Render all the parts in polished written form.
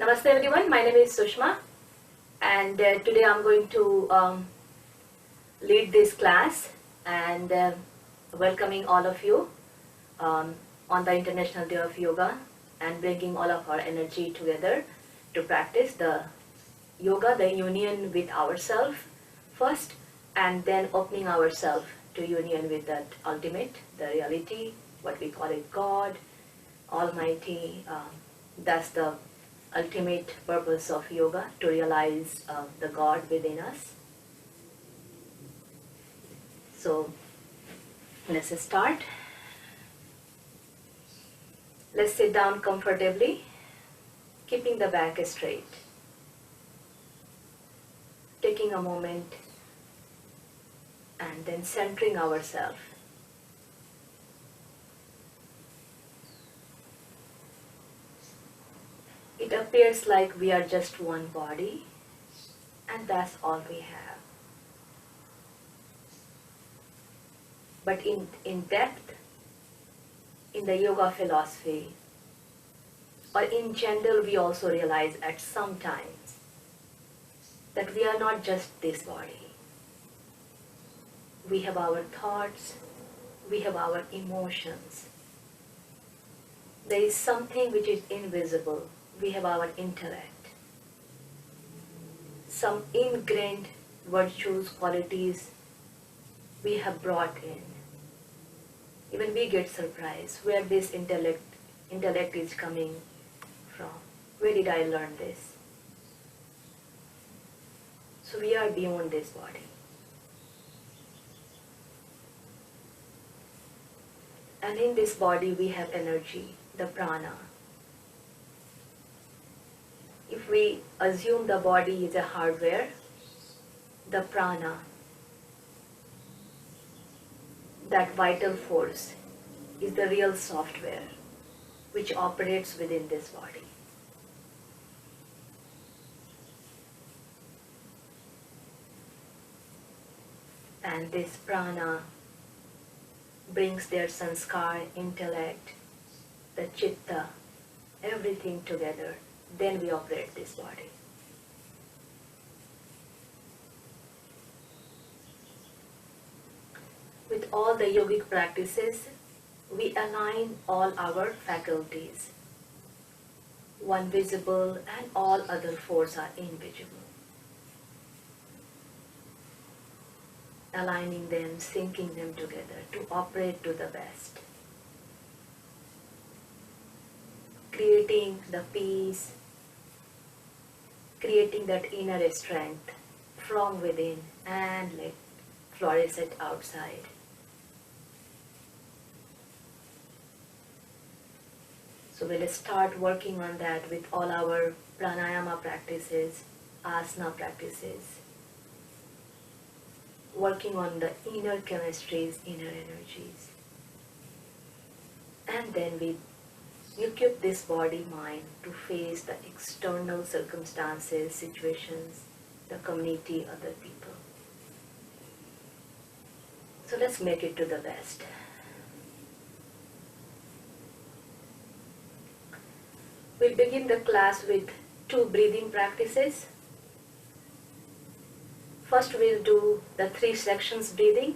Namaste everyone, my name is Sushma and today I'm going to lead this class and welcoming all of you on the International Day of Yoga and bringing all of our energy together to practice the yoga, the union with ourselves first, and then opening ourselves to union with that ultimate, the reality, what we call it God, Almighty. That's the ultimate purpose of yoga, to realize the God within us. So let's start. Let's sit down comfortably, keeping the back straight. Taking a moment and then centering ourselves. It appears like we are just one body, and that's all we have. But in depth, in the yoga philosophy, or in general, we also realize at some times that we are not just this body. We have our thoughts, we have our emotions. There is something which is invisible. We have our intellect. Some ingrained virtues, qualities we have brought in. Even we get surprised where this intellect is coming from. Where did I learn this? So we are beyond this body. And in this body we have energy, the prana. If we assume the body is a hardware, the prana, that vital force, is the real software which operates within this body. And this prana brings their sanskar, intellect, the chitta, everything together. Then we operate this body. With all the yogic practices, we align all our faculties. One visible and all other fours are invisible. Aligning them, syncing them together to operate to the best. Creating the peace, creating that inner strength from within and let flourish it outside. So we'll start working on that with all our pranayama practices, asana practices, working on the inner chemistries, inner energies. And then we equip this body, mind to face the external circumstances, situations, the community, other people. So let's make it to the best. We'll begin the class with 2 breathing practices. First we'll do the 3 sections breathing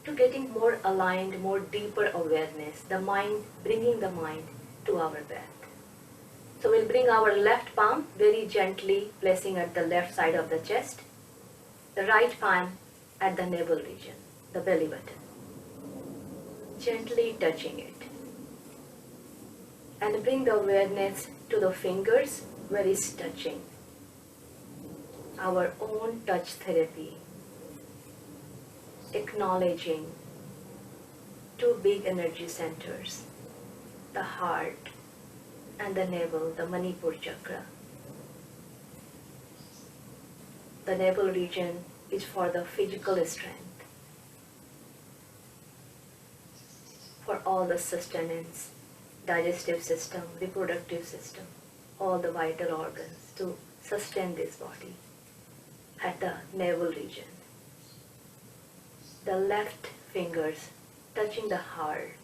to getting more aligned, more deeper awareness, the mind, bringing the mind to our breath. So we'll bring our left palm very gently, placing at the left side of the chest, the right palm at the navel region, the belly button, gently touching it. And bring the awareness to the fingers where it's touching. Our own touch therapy, acknowledging 2 big energy centers, the heart and the navel, the Manipur chakra. The navel region is for the physical strength, for all the sustenance, digestive system, reproductive system, all the vital organs to sustain this body at the navel region. The left fingers touching the heart,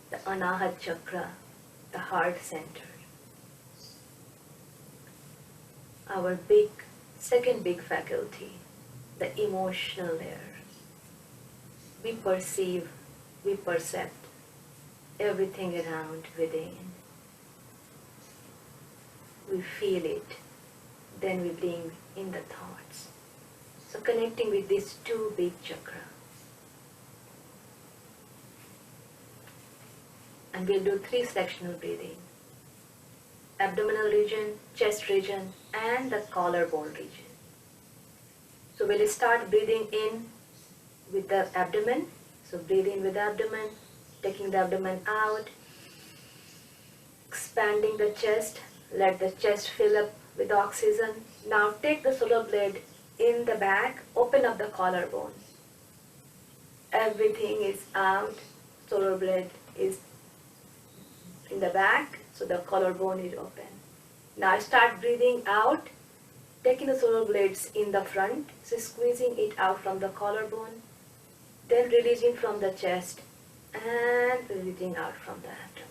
the Anahat chakra, the heart center. our second big faculty, the emotional layer. We perceive, we percept everything around within. We feel it, then we bring in the thoughts. So connecting with these two big chakras. And we'll do 3 sectional breathing. Abdominal region, chest region, and the collarbone region. So we'll start breathing in with the abdomen. So breathe in with the abdomen, taking the abdomen out, expanding the chest, let the chest fill up with oxygen. Now take the shoulder blade in the back, open up the collarbone. Everything is out, shoulder blade is in the back, so the collarbone is open. Now start breathing out, taking the shoulder blades in the front, so squeezing it out from the collarbone, then releasing from the chest and releasing out from the abdomen.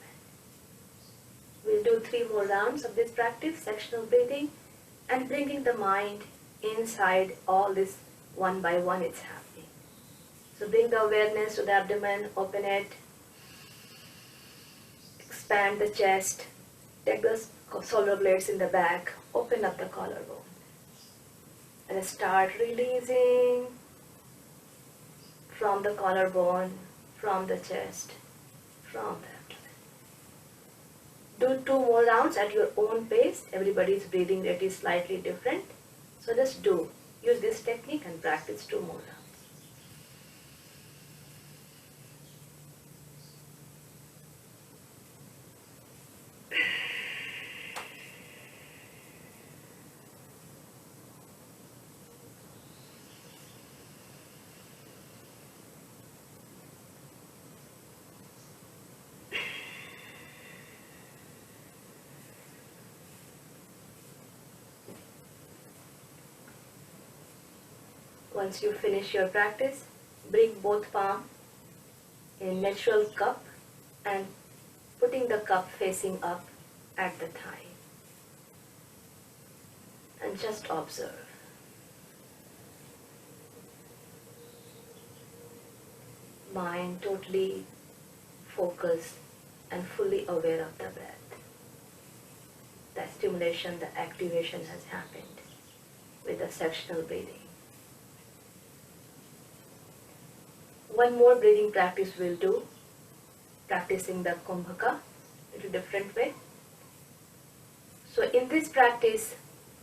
We'll do 3 more rounds of this practice, sectional breathing, and bringing the mind inside all this one by one it's happening. So bring the awareness to the abdomen, open it, expand the chest, take the shoulder blades in the back, open up the collarbone, and start releasing from the collarbone, from the chest, from the abdomen. Do 2 more rounds at your own pace. Everybody's breathing rate is slightly different. So just use this technique and practice 2 more rounds. Once you finish your practice, bring both palms in natural cup and putting the cup facing up at the thigh. And just observe. Mind totally focused and fully aware of the breath. The stimulation, the activation has happened with the sectional breathing. One more breathing practice we'll do, practicing the Kumbhaka in a different way. So in this practice,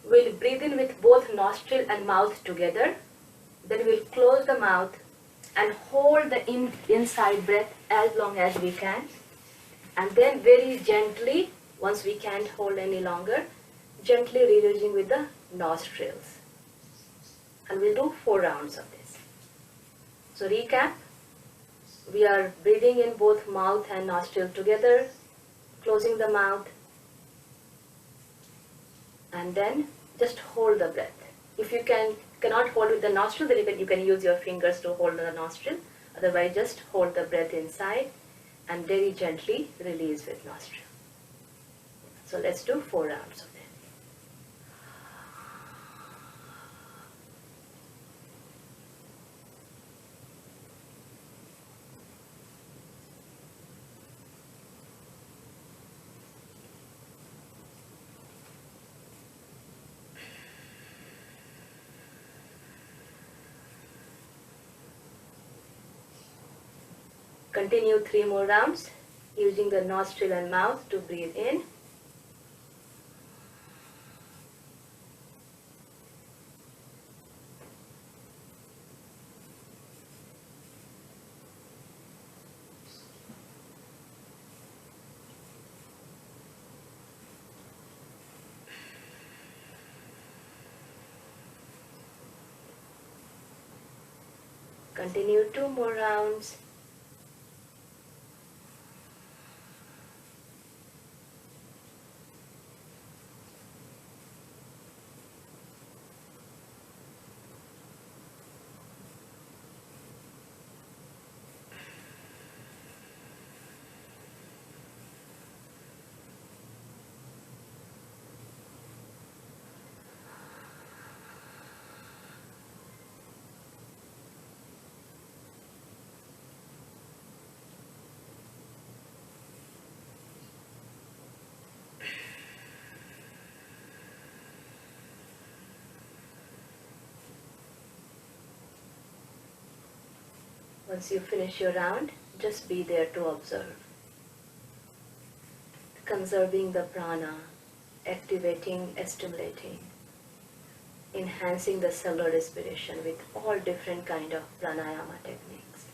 we'll breathe in with both nostril and mouth together. Then we'll close the mouth and hold the inside breath as long as we can. And then very gently, once we can't hold any longer, gently releasing with the nostrils. And we'll do 4 rounds of this. So recap, we are breathing in both mouth and nostril together, closing the mouth, and then just hold the breath. If you cannot hold with the nostril, then you can use your fingers to hold the nostril. Otherwise, just hold the breath inside and very gently release with nostril. So let's do 4 rounds of that. Continue 3 more rounds using the nostril and mouth to breathe in. Continue 2 more rounds. Once you finish your round, just be there to observe. Conserving the prana, activating, stimulating, enhancing the cellular respiration with all different kind of pranayama techniques.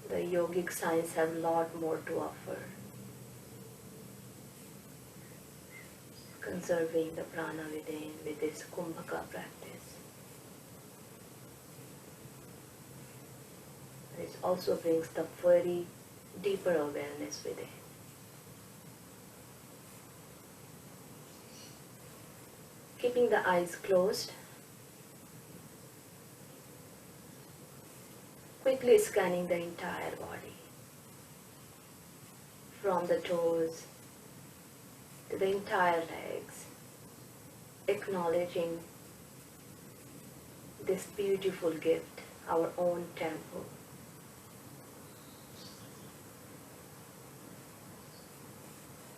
The yogic science have a lot more to offer. Conserving the prana within with this kumbhaka practice. It also brings the very deeper awareness within. Keeping the eyes closed, quickly scanning the entire body, from the toes to the entire legs, acknowledging this beautiful gift, our own temple.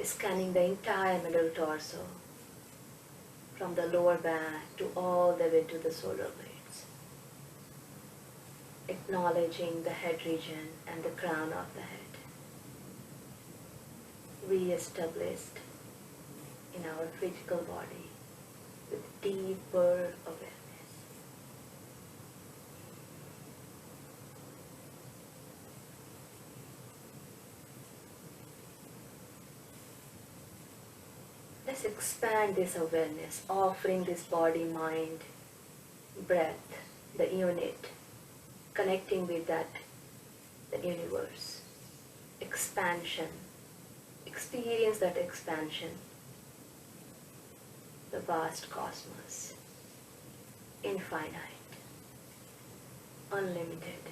Scanning the entire middle torso, from the lower back to all the way to the solar blades. Acknowledging the head region and the crown of the head. Re-established in our physical body with deeper awareness. Let's expand this awareness, offering this body, mind, breath, the unit, connecting with that, the universe. Expansion. Experience that expansion. The vast cosmos. Infinite. Unlimited.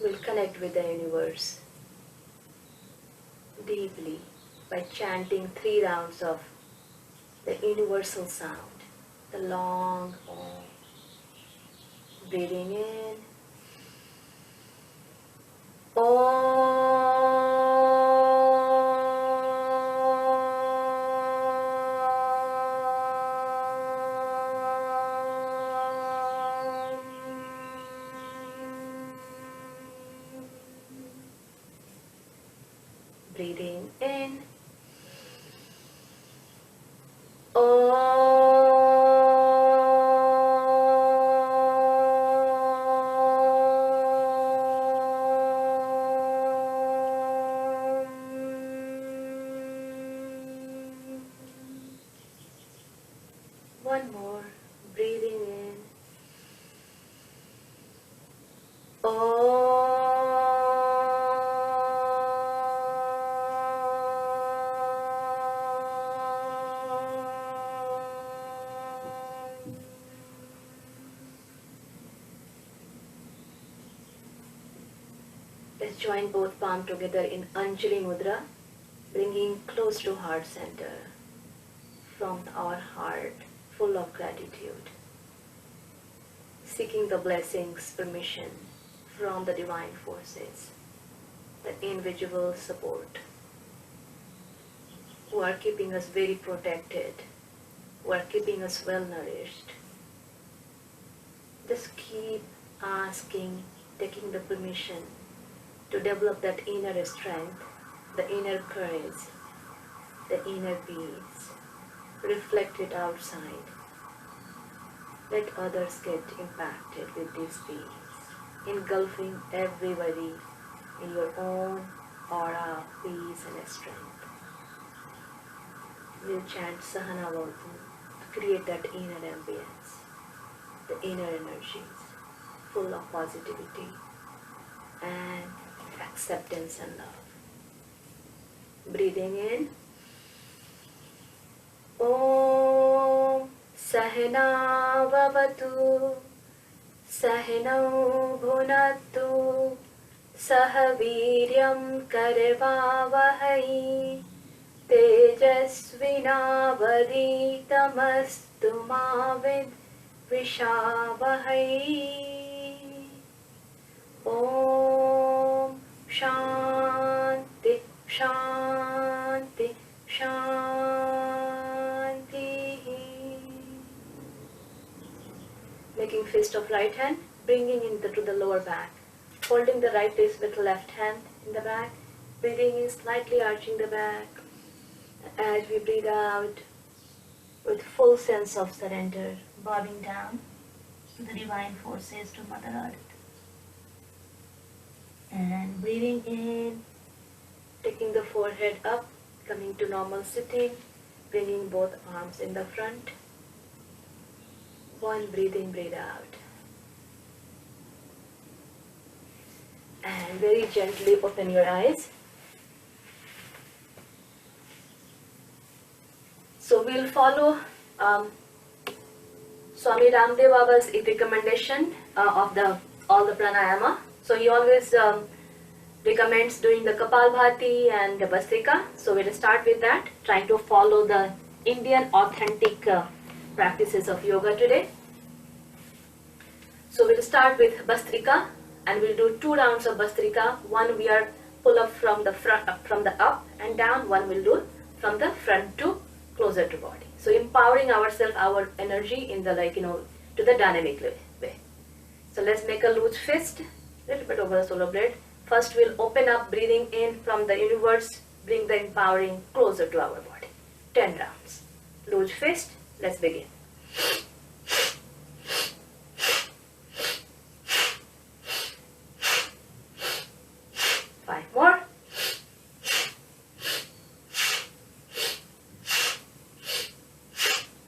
We'll connect with the universe deeply by chanting 3 rounds of the universal sound, the long Om. Breathing in, breathing in, one more, breathing in, Let's join both palms together in Anjali Mudra, bringing close to heart center from our heart, full of gratitude, seeking the blessings, permission from the divine forces, the invisible support, who are keeping us very protected, who are keeping us well nourished. Just keep asking, taking the permission to develop that inner strength, the inner courage, the inner peace. Reflect it outside. Let others get impacted with this peace, engulfing everybody in your own aura of peace and strength. We'll chant Sahana Vavatu to create that inner ambience, the inner energies, full of positivity and acceptance and love. Breathing in, Om Sahana Vavatu Sahanau Bhunattu Sahaviryam Karvavahai Tejasvinavaditamastu Mavid Vishavahai. Om Shanti Shanti Shanti. making fist of right hand, bringing to the lower back, holding the right wrist with left hand in the back, breathing in, slightly arching the back. As we breathe out, with full sense of surrender, bowing down to the divine forces, to Mother Earth. And breathing in, taking the forehead up, coming to normal sitting, bringing both arms in the front. One, breathe in, breathe out. And very gently open your eyes. So we'll follow Swami Ramdev Baba's recommendation of all the pranayama. So he always recommends doing the Kapalbhati and the Bhastrika. So we'll start with that, trying to follow the Indian authentic practices of yoga today. So we'll start with Bhastrika, and we'll do 2 rounds of Bhastrika. One we are pull up from the front, from the up and down. One will do from the front to closer to body. So empowering ourselves, our energy in the to the dynamic way. So let's make a loose fist, little bit over the solar blade. First we'll open up, breathing in from the universe, bring the empowering closer to our body. 10 rounds. Loose fist, let's begin.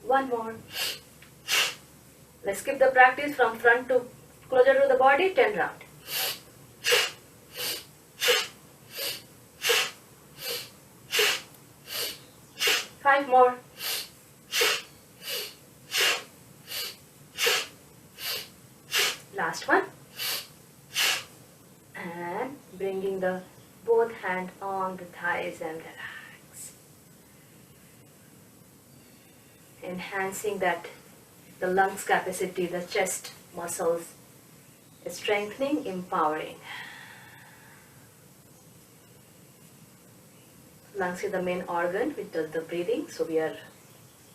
One more. Let's skip the practice from front to closer to the body. 10 rounds. Five more. Last one. And bringing the both hand on the thighs and relax. Enhancing the lungs capacity, the chest muscles, strengthening, empowering. Lungs is the main organ which does the breathing, so we are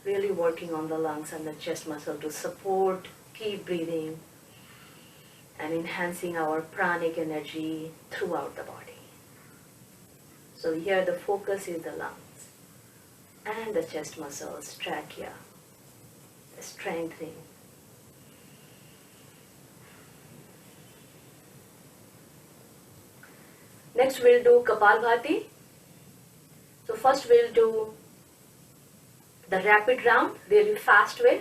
really working on the lungs and the chest muscle to support, keep breathing, and enhancing our pranic energy throughout the body. So here the focus is the lungs and the chest muscles, trachea, strengthening. Next we'll do Kapalbhati. So first we'll do the rapid round, really fast way.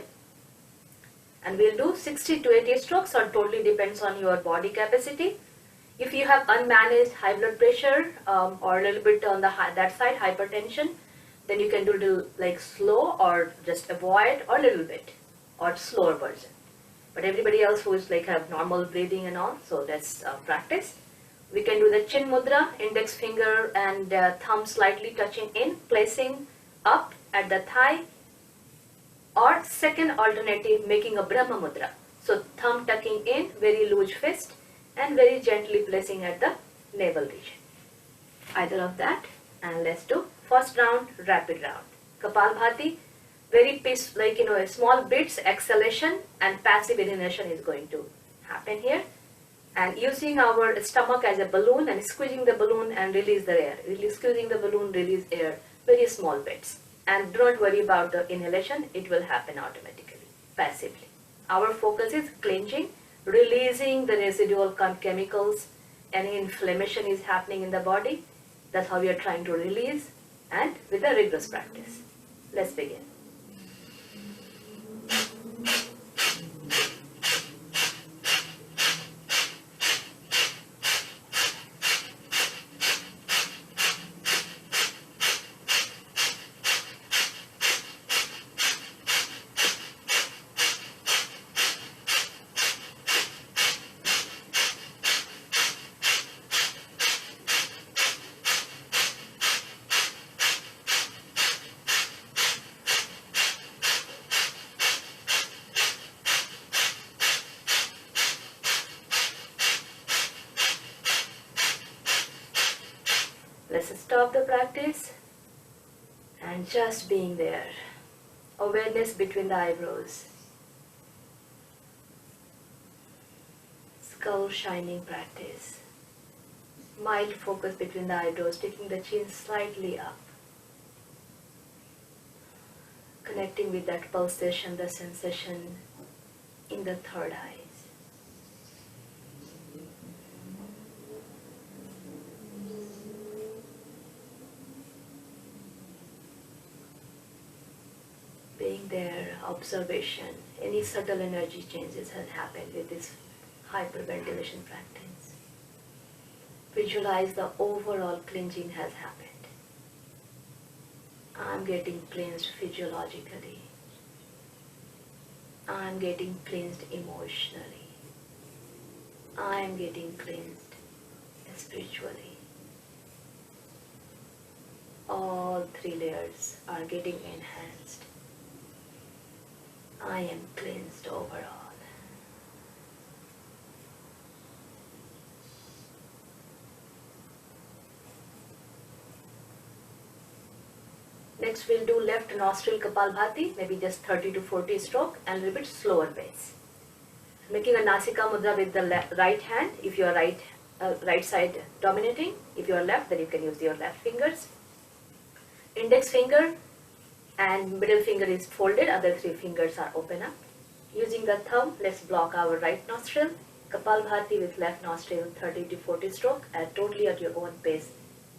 And we'll do 60 to 80 strokes, or totally depends on your body capacity. If you have unmanaged high blood pressure or a little bit on that side, hypertension, then you can do like slow or just avoid, or a little bit or slower version. But everybody else who is like have normal breathing and all, so let's practice. We can do the chin mudra, index finger and thumb slightly touching in, placing up at the thigh, or second alternative, making a Brahma mudra. So thumb tucking in, very loose fist, and very gently placing at the navel region. Either of that. And let's do first round, rapid round. Kapalbhati, very peace, small bits, exhalation and passive inhalation is going to happen here. And using our stomach as a balloon and squeezing the balloon and release the air. Really squeezing the balloon, release air, very small bits. And don't worry about the inhalation, it will happen automatically, passively. Our focus is cleansing, releasing the residual chemicals. Any inflammation is happening in the body. That's how we are trying to release, and with a rigorous practice. Let's begin. Let's stop the practice and just being there. Awareness between the eyebrows. skull shining practice. Mild focus between the eyebrows, taking the chin slightly up. Connecting with that pulsation, the sensation in the third eye. Being there, observation, any subtle energy changes has happened with this hyperventilation practice. Visualize the overall cleansing has happened. I'm getting cleansed physiologically. I'm getting cleansed emotionally. I'm getting cleansed spiritually. All three layers are getting enhanced. I am cleansed overall. Next we'll do left nostril Kapalbhati, maybe just 30 to 40 stroke and a little bit slower pace. Making a Nasika Mudra with the right hand, if you are right side dominating. If you are left, then you can use your left fingers. Index finger and middle finger is folded, other three fingers are open up. Using the thumb, let's block our right nostril. Kapalbhati with left nostril, 30 to 40 stroke, totally at your own pace.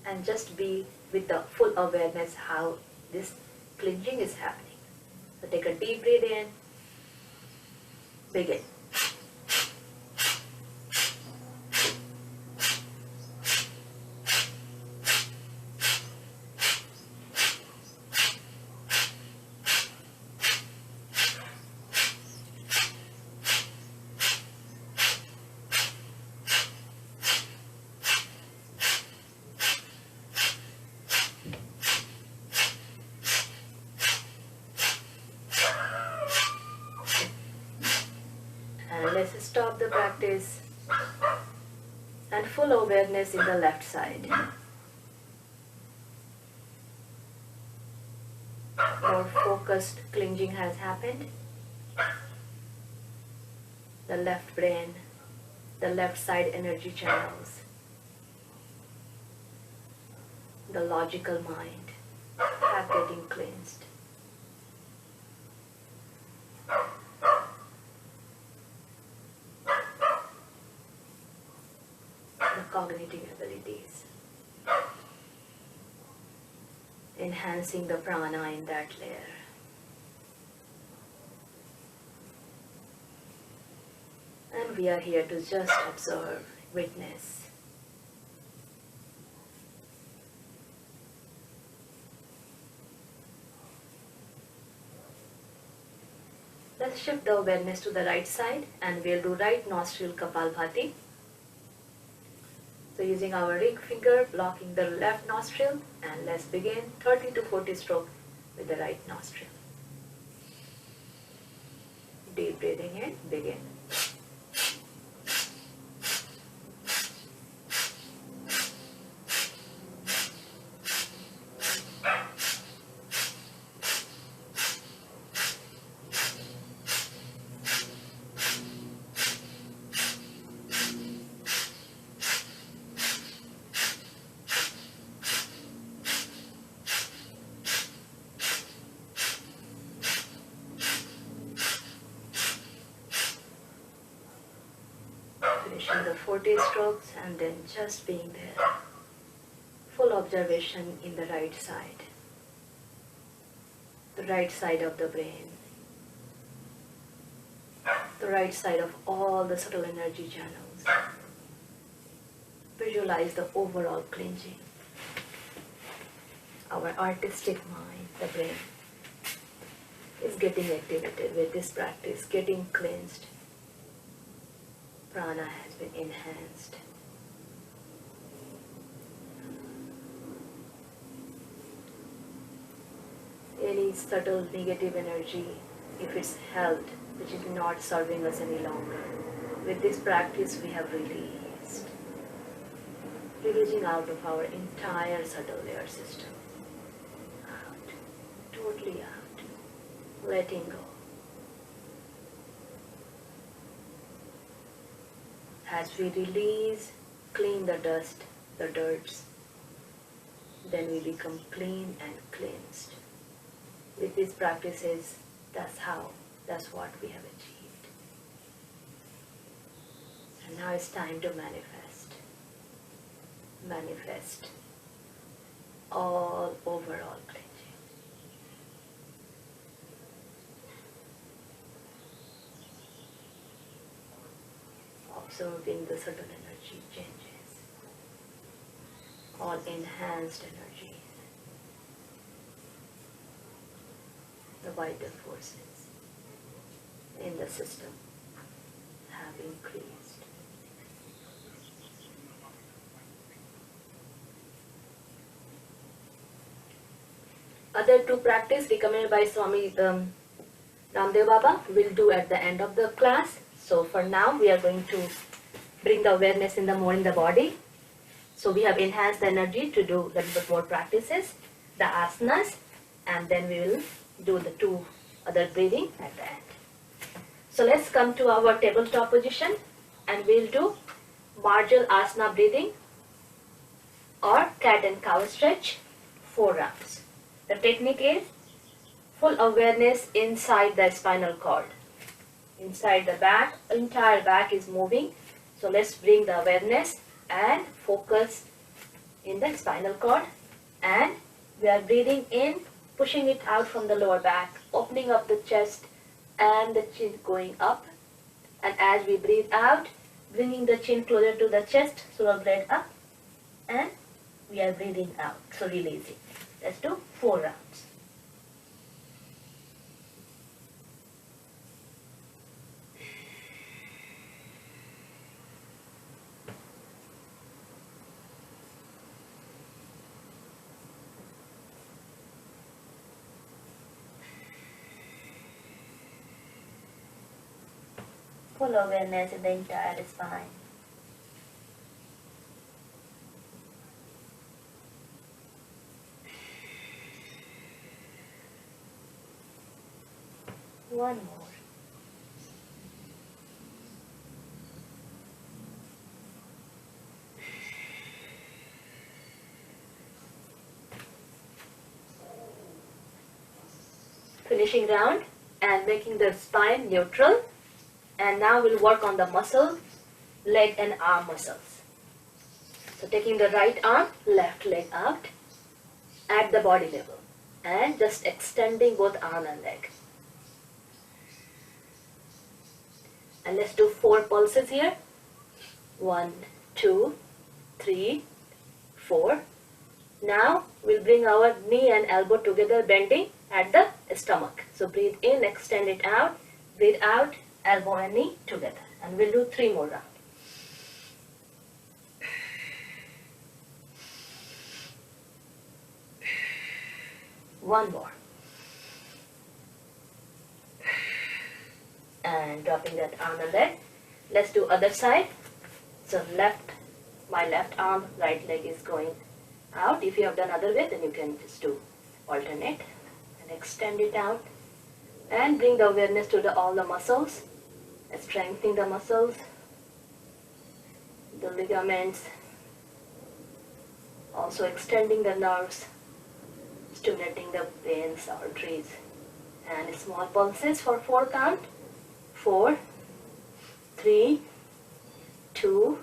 And just be with the full awareness how this cleansing is happening. So take a deep breath in. Begin. Let's stop the practice and full awareness in the left side. More focused cleansing has happened. The left brain, the left side energy channels, the logical mind are getting cleansed. Cognitive abilities, enhancing the prana in that layer. And we are here to just observe, witness. Let's shift the awareness to the right side and we'll do right nostril Kapalbhati. So using our ring finger, blocking the left nostril, and let's begin 30 to 40 stroke with the right nostril. Deep breathing in, begin. Finishing the 40 strokes and then just being there. Full observation in the right side. The right side of the brain. The right side of all the subtle energy channels. Visualize the overall cleansing. Our artistic mind, the brain, is getting activated with this practice, getting cleansed. Prana has been enhanced. Any subtle negative energy, if it's held, which is not serving us any longer, with this practice we have released. Releasing out of our entire subtle layer system. Out. Totally out. Letting go. As we release, clean the dust, the dirts, then we become clean and cleansed. With these practices, that's what we have achieved. And now it's time to manifest. Manifest all overall cleansing. Observing the subtle energy changes, all enhanced energies, the vital forces in the system have increased. Other two practice recommended by Swami Ramdev Baba will do at the end of the class. So for now we are going to bring the awareness in the body. So we have enhanced the energy to do a little bit more practices, the asanas, and then we will do the two other breathing at the end. So let's come to our tabletop position and we'll do Marjal Asana breathing or cat and cow stretch 4 rounds. The technique is full awareness inside the spinal cord. Inside the back, entire back is moving. So let's bring the awareness and focus in the spinal cord, and we are breathing in, pushing it out from the lower back, opening up the chest and the chin going up, and as we breathe out, bringing the chin closer to the chest, shoulder blade up, and we are breathing out, so releasing. Let's do 4 rounds. Full awareness in the entire spine. One more. Finishing round and making the spine neutral. And now we'll work on the muscle, leg and arm muscles. So taking the right arm, left leg out at the body level and just extending both arm and leg. And let's do 4 pulses here. 1, 2, 3, 4. Now we'll bring our knee and elbow together, bending at the stomach. So breathe in, extend it out, breathe out, elbow and knee together. And we'll do 3 more rounds. One more. And dropping that arm and leg. Let's do other side. So my left arm, right leg is going out. If you have done other way, then you can just do alternate and extend it out and bring the awareness to all the muscles, strengthening the muscles, the ligaments, also extending the nerves, stimulating the veins, arteries, and small pulses for 4 count. 4, 3, 2,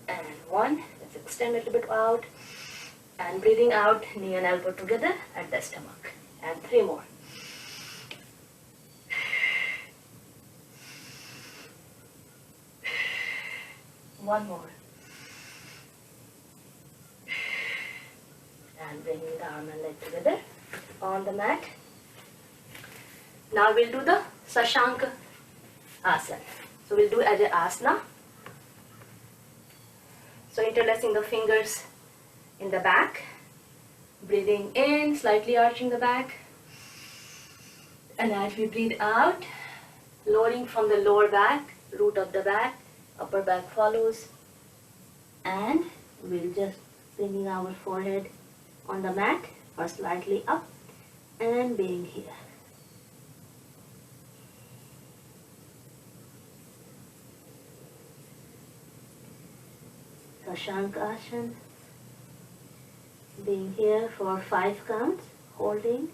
and 1. Let's extend a little bit out and breathing out, knee and elbow together at the stomach. And 3 more. One more. And bringing the arm and leg together on the mat. Now we'll do the Sashanka Asana. So we'll do as an asana. So interlacing the fingers in the back, breathing in, slightly arching the back, and as we breathe out, lowering from the lower back, root of the back, upper back follows, and we'll just bringing our forehead on the mat or slightly up and being here. Ashankasana. Being here for 5 counts, holding.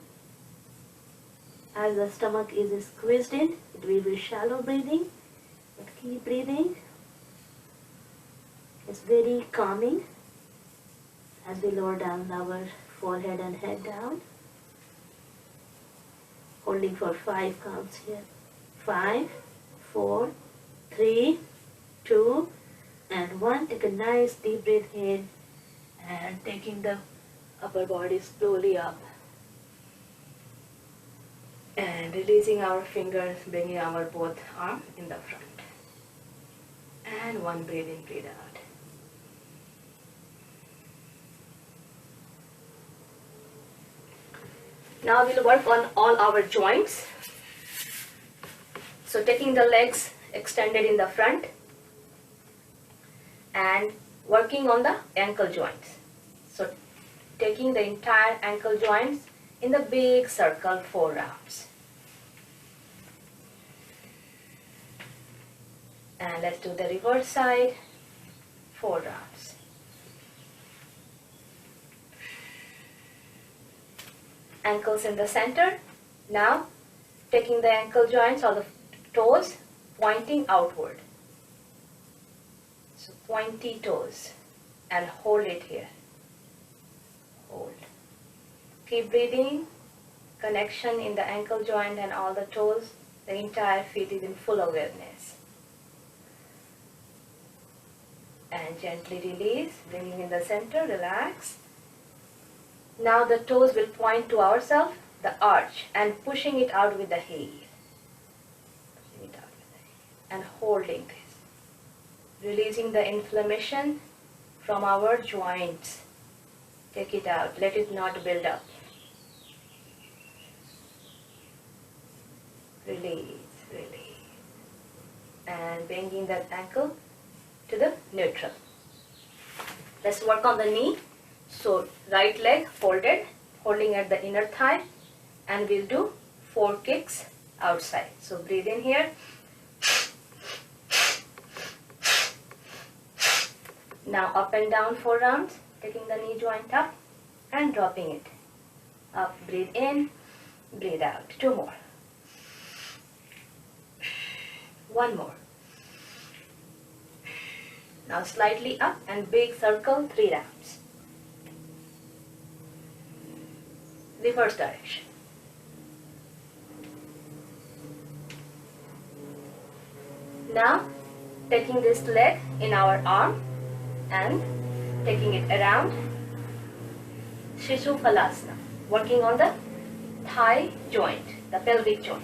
As the stomach is squeezed in, it will be shallow breathing, but keep breathing. It's very calming as we lower down our forehead and head down. Holding for 5 counts here. 5, 4, 3, 2, and 1. Take a nice deep breath in and taking the upper body slowly up. And releasing our fingers, bringing our both arms in the front. And 1 breathe in, breathe out. Now we'll work on all our joints. So taking the legs extended in the front and working on the ankle joints. So taking the entire ankle joints in the big circle 4 rounds. And let's do the reverse side, 4 rounds. Ankles in the center. Now taking the ankle joints or the toes pointing outward. So pointy toes and hold it here. Hold. Keep breathing. Connection in the ankle joint and all the toes. The entire feet is in full awareness. And gently release, bringing in the center, relax. Now the toes will point to ourselves, the arch, and pushing it out with the heel. Pushing it out with the heel. And holding this. Releasing the inflammation from our joints. Take it out, let it not build up. Release, release. And bringing that ankle to the neutral. Let's work on the knee. So right leg folded, holding at the inner thigh, and we'll do 4 kicks outside. So breathe in here. Now up and down 4 rounds, taking the knee joint up and dropping it. Up, breathe in, breathe out. 2 more. 1 more. Now slightly up and big circle 3 rounds. Reverse direction. Now taking this leg in our arm and taking it around Shishuphalasana, working on the thigh joint, the pelvic joint.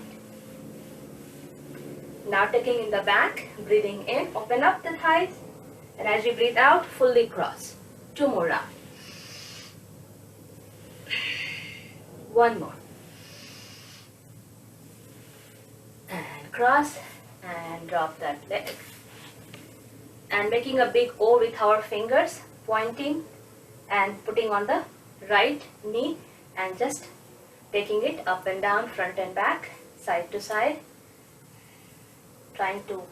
Now taking in the back, breathing in, open up the thighs, and as you breathe out, fully cross. 2 more rounds. 1 more. And cross and drop that leg. And making a big O with our fingers, pointing and putting on the right knee and just taking it up and down, front and back, side to side. Trying to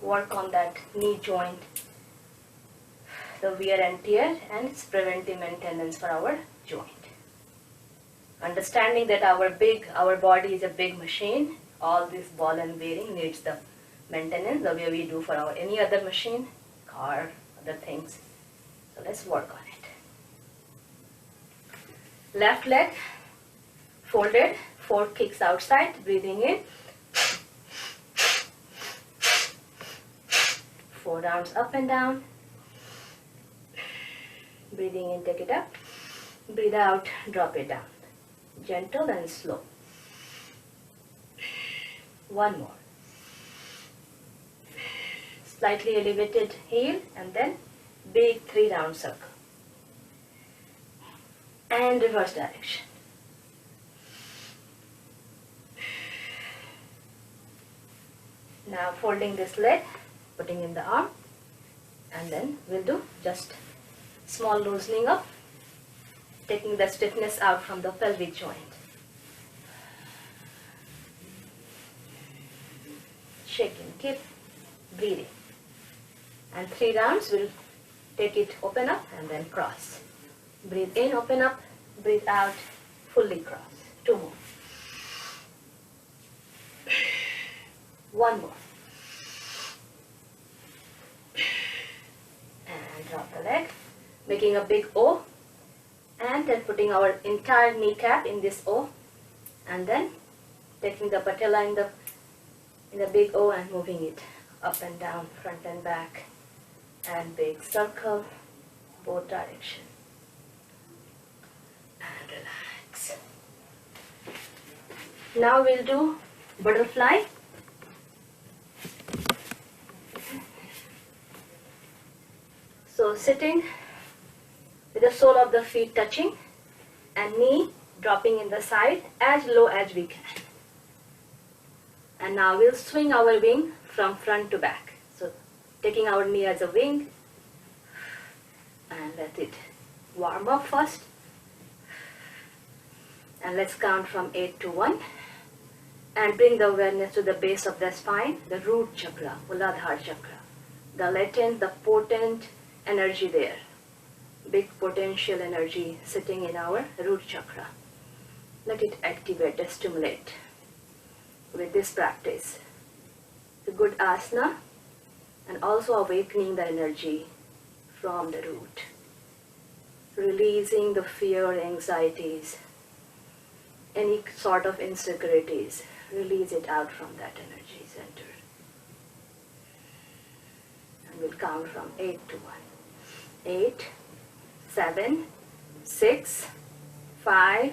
work on that knee joint, the wear and tear, and its preventive maintenance for our joint. Understanding that our body is a big machine, all this ball and bearing needs the maintenance the way we do for our any other machine, car, other things. So let's work on it. Left leg folded, 4 kicks outside, breathing in. 4 rounds up and down. Breathing in, take it up. Breathe out, drop it down. Gentle and slow. 1 more. Slightly elevated heel and then big 3 round circle. And reverse direction. Now folding this leg, putting in the arm, and then we'll do just small loosening up, taking the stiffness out from the pelvic joint. Shaking, keep breathing. And 3 rounds we'll take it, open up, and then cross. Breathe in, open up, breathe out, fully cross. 2 more. 1 more. And drop the leg, making a big O, and then putting our entire kneecap in this O, and then taking the patella in the big O and moving it up and down, front and back, and big circle, both direction. And relax. Now we'll do butterfly. So sitting with the sole of the feet touching and knee dropping in the side as low as we can. And now we'll swing our wing from front to back. So taking our knee as a wing, and let it warm up first. And let's count from 8 to 1. And bring the awareness to the base of the spine, the root chakra, Muladhara chakra. The latent, the potent energy there. Big potential energy sitting in our root chakra. Let it activate and stimulate with this practice. A good asana, and also awakening the energy from the root. Releasing the fear, anxieties, any sort of insecurities. Release it out from that energy center. And we'll count from 8 to 1. 8, 7, 6, 5,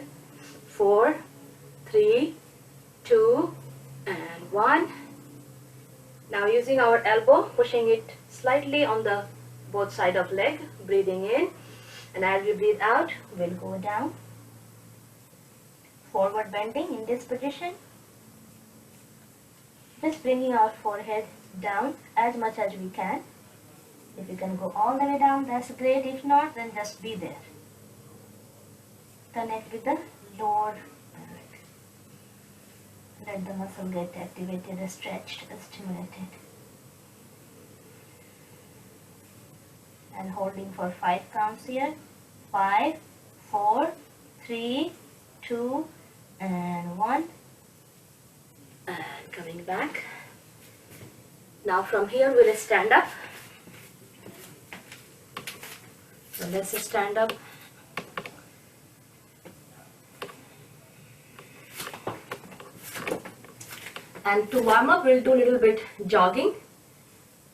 4, 3, 2, and 1. Now using our elbow, pushing it slightly on the both side of leg, breathing in, and as we breathe out, we'll go down. Forward bending in this position. Just bringing our forehead down as much as we can. If you can go all the way down, that's great. If not, then just be there. Connect with the lower back. Let the muscle get activated, stretched, stimulated. And holding for 5 counts here. 5, 4, 3, 2, and 1. And coming back. Now from here we'll stand up. So let's stand up. And to warm up, we'll do a little bit jogging.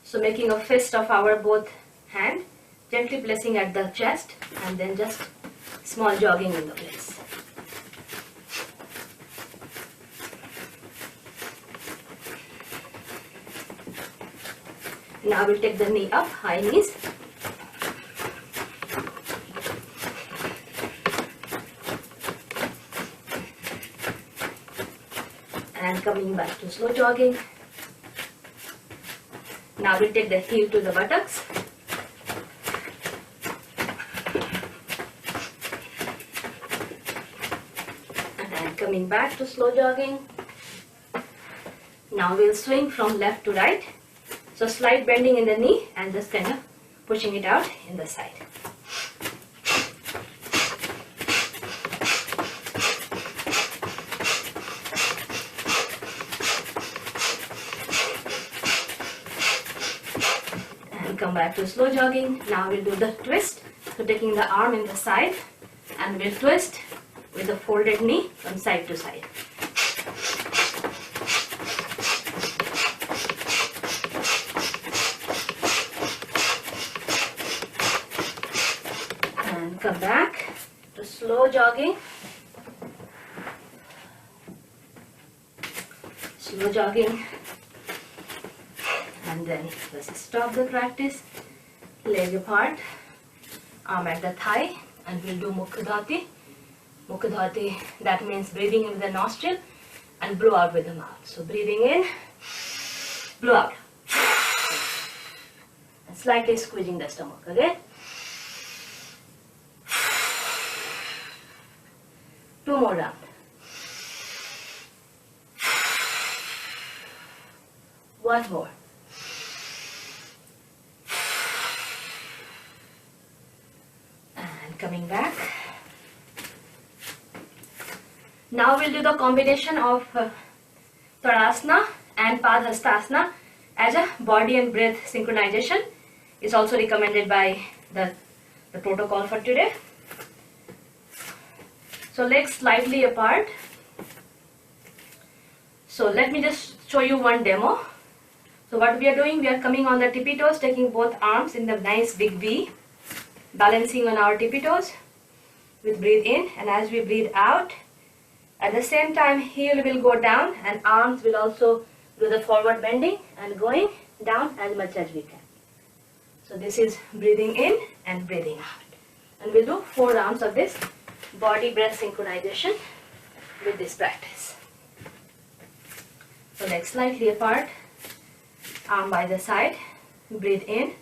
So making a fist of our both hand, gently placing at the chest, and then just small jogging in the place. Now we'll take the knee up, high knees. And coming back to slow jogging. Now we'll take the heel to the buttocks. And then coming back to slow jogging. Now we'll swing from left to right. So slight bending in the knee and just kind of pushing it out in the side. Come back to slow jogging. Now we'll do the twist. So taking the arm in the side, and we'll twist with the folded knee from side to side. And come back to slow jogging. Slow jogging. And then let's stop the practice. Leg apart, arm at the thigh, and we'll do Mukha Dhati. Mukha Dhati, that means breathing in with the nostril and blow out with the mouth. So breathing in, blow out. And slightly squeezing the stomach again. 2 more rounds. One more. coming back. Now we'll do the combination of Tadasana and Padhastasana as a body and breath synchronization. Is also recommended by the protocol for today. So legs slightly apart. So let me just show you one demo. So what we are doing, we are coming on the tippy toes, taking both arms in the nice big V, balancing on our tippy toes with breathe in, and as we breathe out, at the same time heel will go down and arms will also do the forward bending and going down as much as we can. So this is breathing in and breathing out. And we'll do 4 rounds of this body breath synchronization with this practice. So legs slightly apart, arm by the side, breathe in,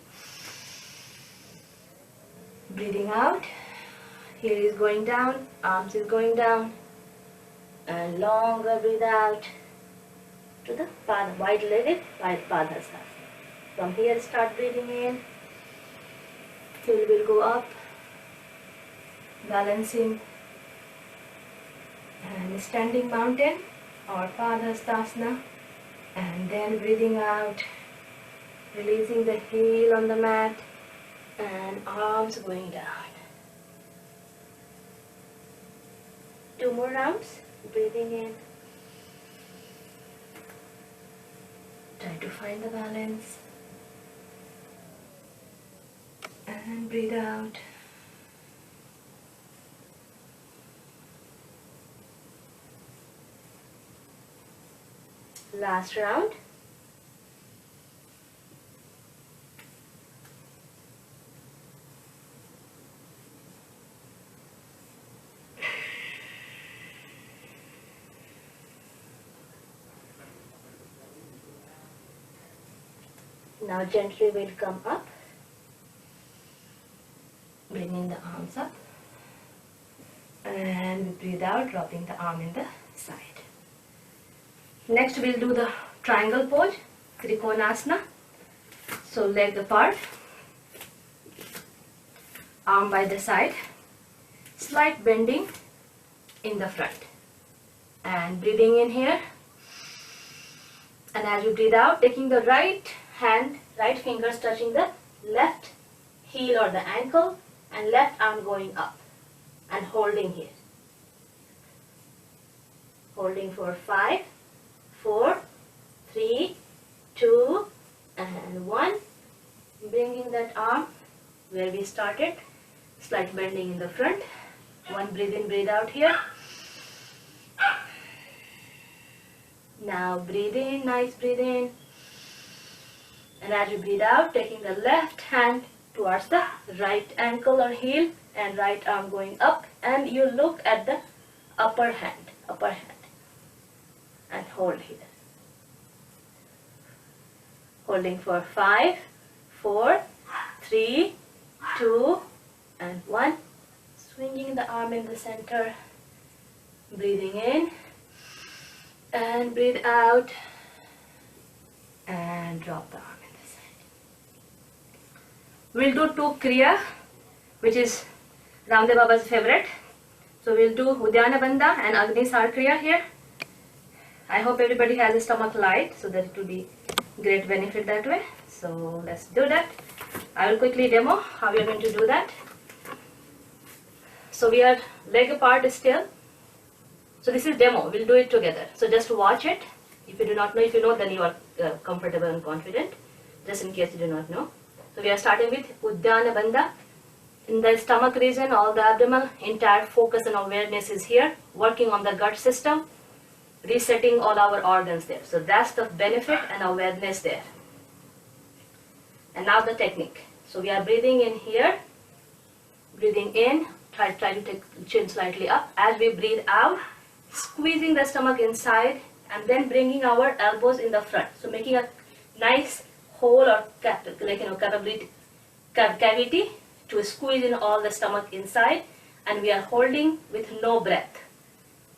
breathing out, heel is going down, arms is going down, and longer breathe out to the wide-legged Padhasana. From here start breathing in, heel will go up, balancing, and standing mountain or Padhastasana, and then breathing out, releasing the heel on the mat and arms going down. 2 more rounds, breathing in, try to find the balance, and breathe out. Last round. Now gently we'll come up, bringing the arms up, and we breathe out, dropping the arm in the side. Next we'll do the triangle pose, Trikonasana. So leg apart, arm by the side, slight bending in the front, and breathing in here, and as you breathe out, taking the right fingers touching the left heel or the ankle, and left arm going up and holding here. Holding for 5, 4, 3, 2, and 1. Bringing that arm where we started, slight bending in the front. 1 breathe in, breathe out here. Now breathe in, nice breathe in. And as you breathe out, taking the left hand towards the right ankle or heel and right arm going up, and you look at the upper hand, and hold here. Holding for 5, 4, 3, 2, and 1. Swinging the arm in the center, breathing in, and breathe out, and drop the arm. We'll do 2 Kriya, which is Ramdev Baba's favorite. So we'll do Udyana Bandha and Agni Sar Kriya here. I hope everybody has a stomach light so that it will be great benefit that way. So let's do that. I will quickly demo how we are going to do that. So we are leg apart still. So this is demo. We'll do it together. So just watch it. If you do not know, if you know, then you are comfortable and confident. Just in case you do not know. So we are starting with Udyana Bandha. In the stomach region, all the abdomen, entire focus and awareness is here, working on the gut system, resetting all our organs there. So that's the benefit and awareness there. And now the technique. So we are breathing in here, breathing in, try to take chin slightly up. As we breathe out, squeezing the stomach inside and then bringing our elbows in the front. So making a nice hole or cavity to squeeze in all the stomach inside, and we are holding with no breath.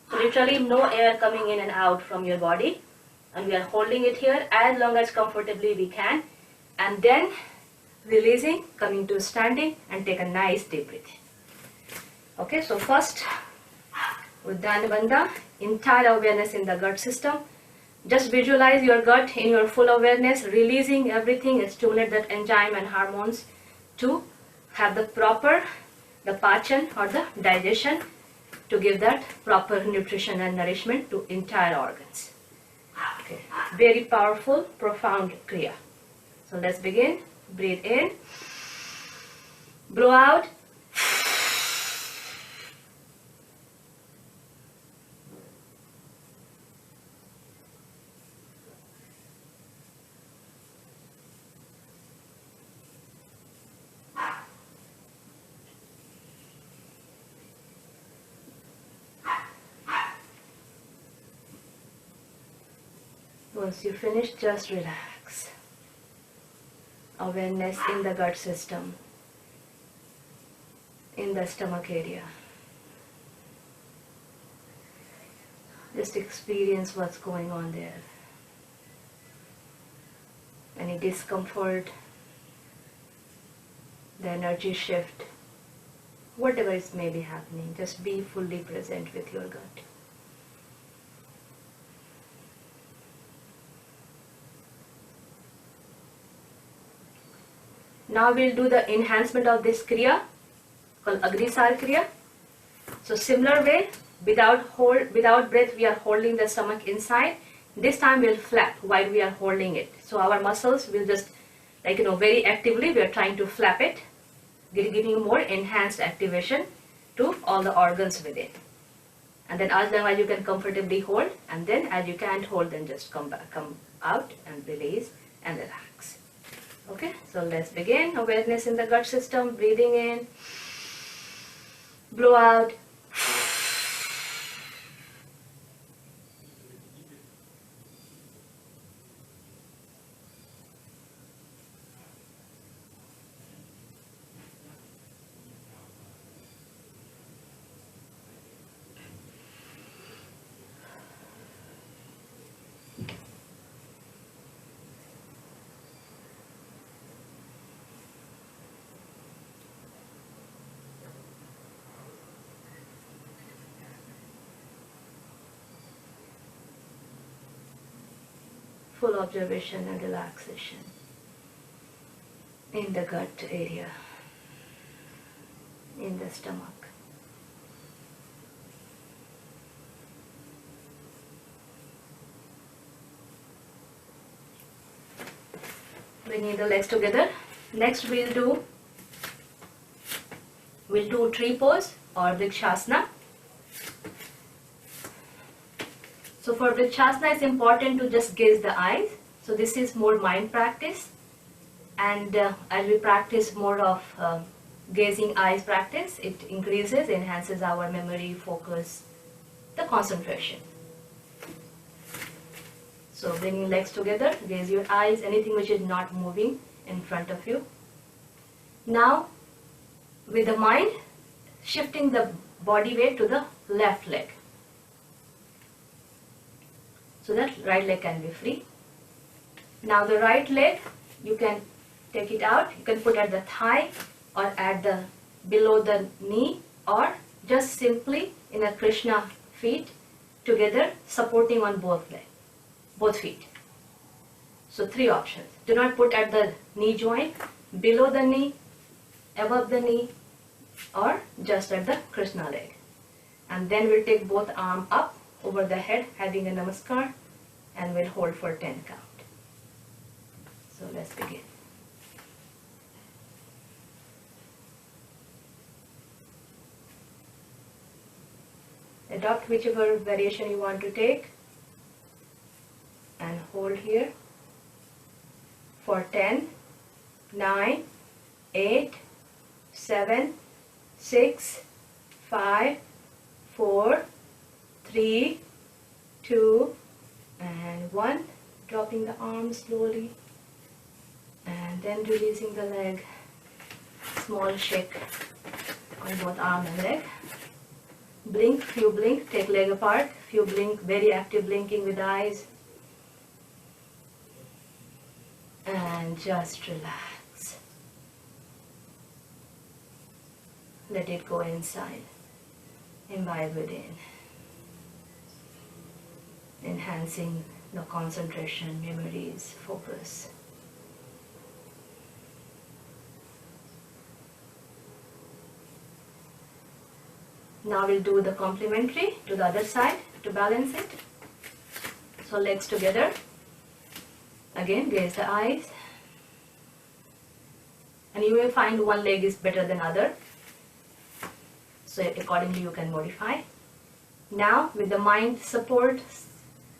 So literally no air coming in and out from your body, and we are holding it here as long as comfortably we can, and then releasing, coming to standing, and take a nice deep breath. Okay, so first, Uddiyana Bandha, entire awareness in the gut system. Just visualize your gut in your full awareness, releasing everything, stimulate that enzyme and hormones to have the proper, the pachan or the digestion, to give that proper nutrition and nourishment to entire organs. Okay, very powerful, profound kriya. So let's begin. Breathe in, blow out. Once you finish, just relax. Awareness in the gut system, in the stomach area. Just experience what's going on there. Any discomfort, the energy shift, whatever is may be happening, just be fully present with your gut. Now we'll do the enhancement of this kriya called Agnisar kriya. So similar way, without breath, we are holding the stomach inside. This time we'll flap while we are holding it. So our muscles will just, very actively we are trying to flap it, giving more enhanced activation to all the organs within. And then as long as you can comfortably hold, and then as you can't hold, then just come out and release and relax. Okay, so let's begin. Awareness in the gut system, breathing in, blow out. Full observation and relaxation in the gut area, in the stomach. Bringing the legs together. Next we'll do tree pose or Vrikshasana. So for Vrikshasana, it's important to just gaze the eyes. So this is more mind practice, and as we practice more of gazing eyes practice, it increases, enhances our memory, focus, the concentration. So bringing legs together, gaze your eyes, anything which is not moving in front of you. Now with the mind, shifting the body weight to the left leg, so that right leg can be free. Now the right leg, you can take it out, you can put at the thigh or at the below the knee, or just simply in a Krishna feet together, supporting on both feet. So three options. Do not put at the knee joint, below the knee, above the knee, or just at the Krishna leg. And then we'll take both arms up over the head, having a namaskar, and we'll hold for 10 count. So let's begin. Adopt whichever variation you want to take and hold here for 10, 9, 8, 7, 6, 5, 4, 3, 2, and 1. Dropping the arm slowly and then releasing the leg. Small shake on both arm and leg. Blink, few blink, take leg apart, few blink, very active blinking with eyes. And just relax. Let it go inside. imbibe within, enhancing the concentration, memories, focus. Now we'll do the complementary to the other side to balance it. So legs together. Again, gaze the eyes. And you will find one leg is better than other. So accordingly you can modify. Now with the mind support,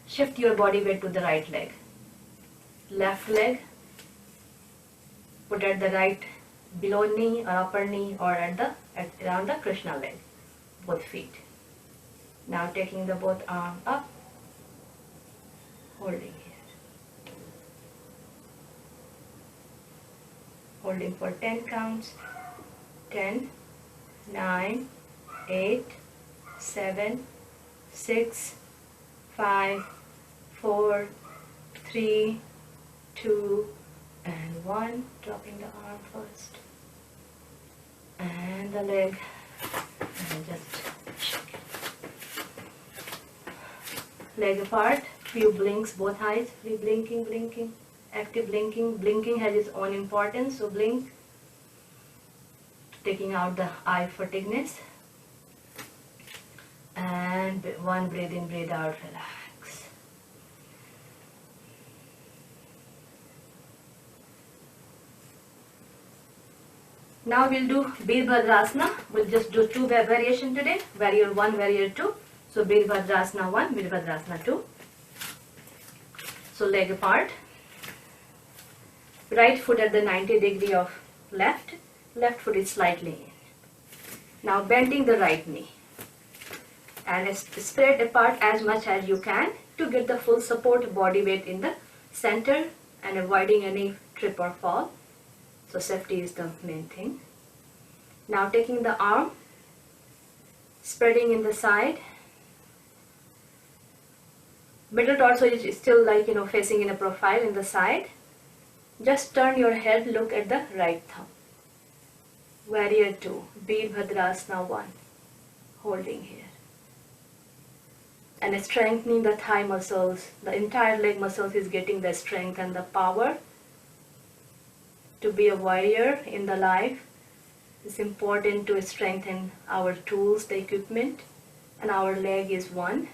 shift your body weight to the right leg. Left leg, put at the right below knee or upper knee or around the Krishna leg. Both feet. Now taking the both arms up, holding here. Holding for 10 counts. 10, 9, 8, 7, 6, 5, 4, 3, 2, and 1. Dropping the arm first. And the leg. And just shake it. Leg apart, few blinks, both eyes, free blinking, blinking, active blinking. Blinking has its own importance, so blink. Taking out the eye fatigueness. And one breathe in, breathe out, relax. Now we'll do Virabhadrasana. We'll just do two variations today. Warrior 1, Warrior 2. So Virabhadrasana 1, Virabhadrasana 2. So leg apart. Right foot at the 90 degree of left. Left foot is slightly in. Now bending the right knee. And spread apart as much as you can to get the full support body weight in the center and avoiding any trip or fall. So safety is the main thing. Now taking the arm, spreading in the side. Middle torso is still facing in a profile in the side. Just turn your head, look at the right thumb. Warrior 2, Virabhadrasana 1, holding here. And strengthening the thigh muscles, the entire leg muscles is getting the strength and the power. To be a warrior in the life, it's important to strengthen our tools, the equipment, and our leg is one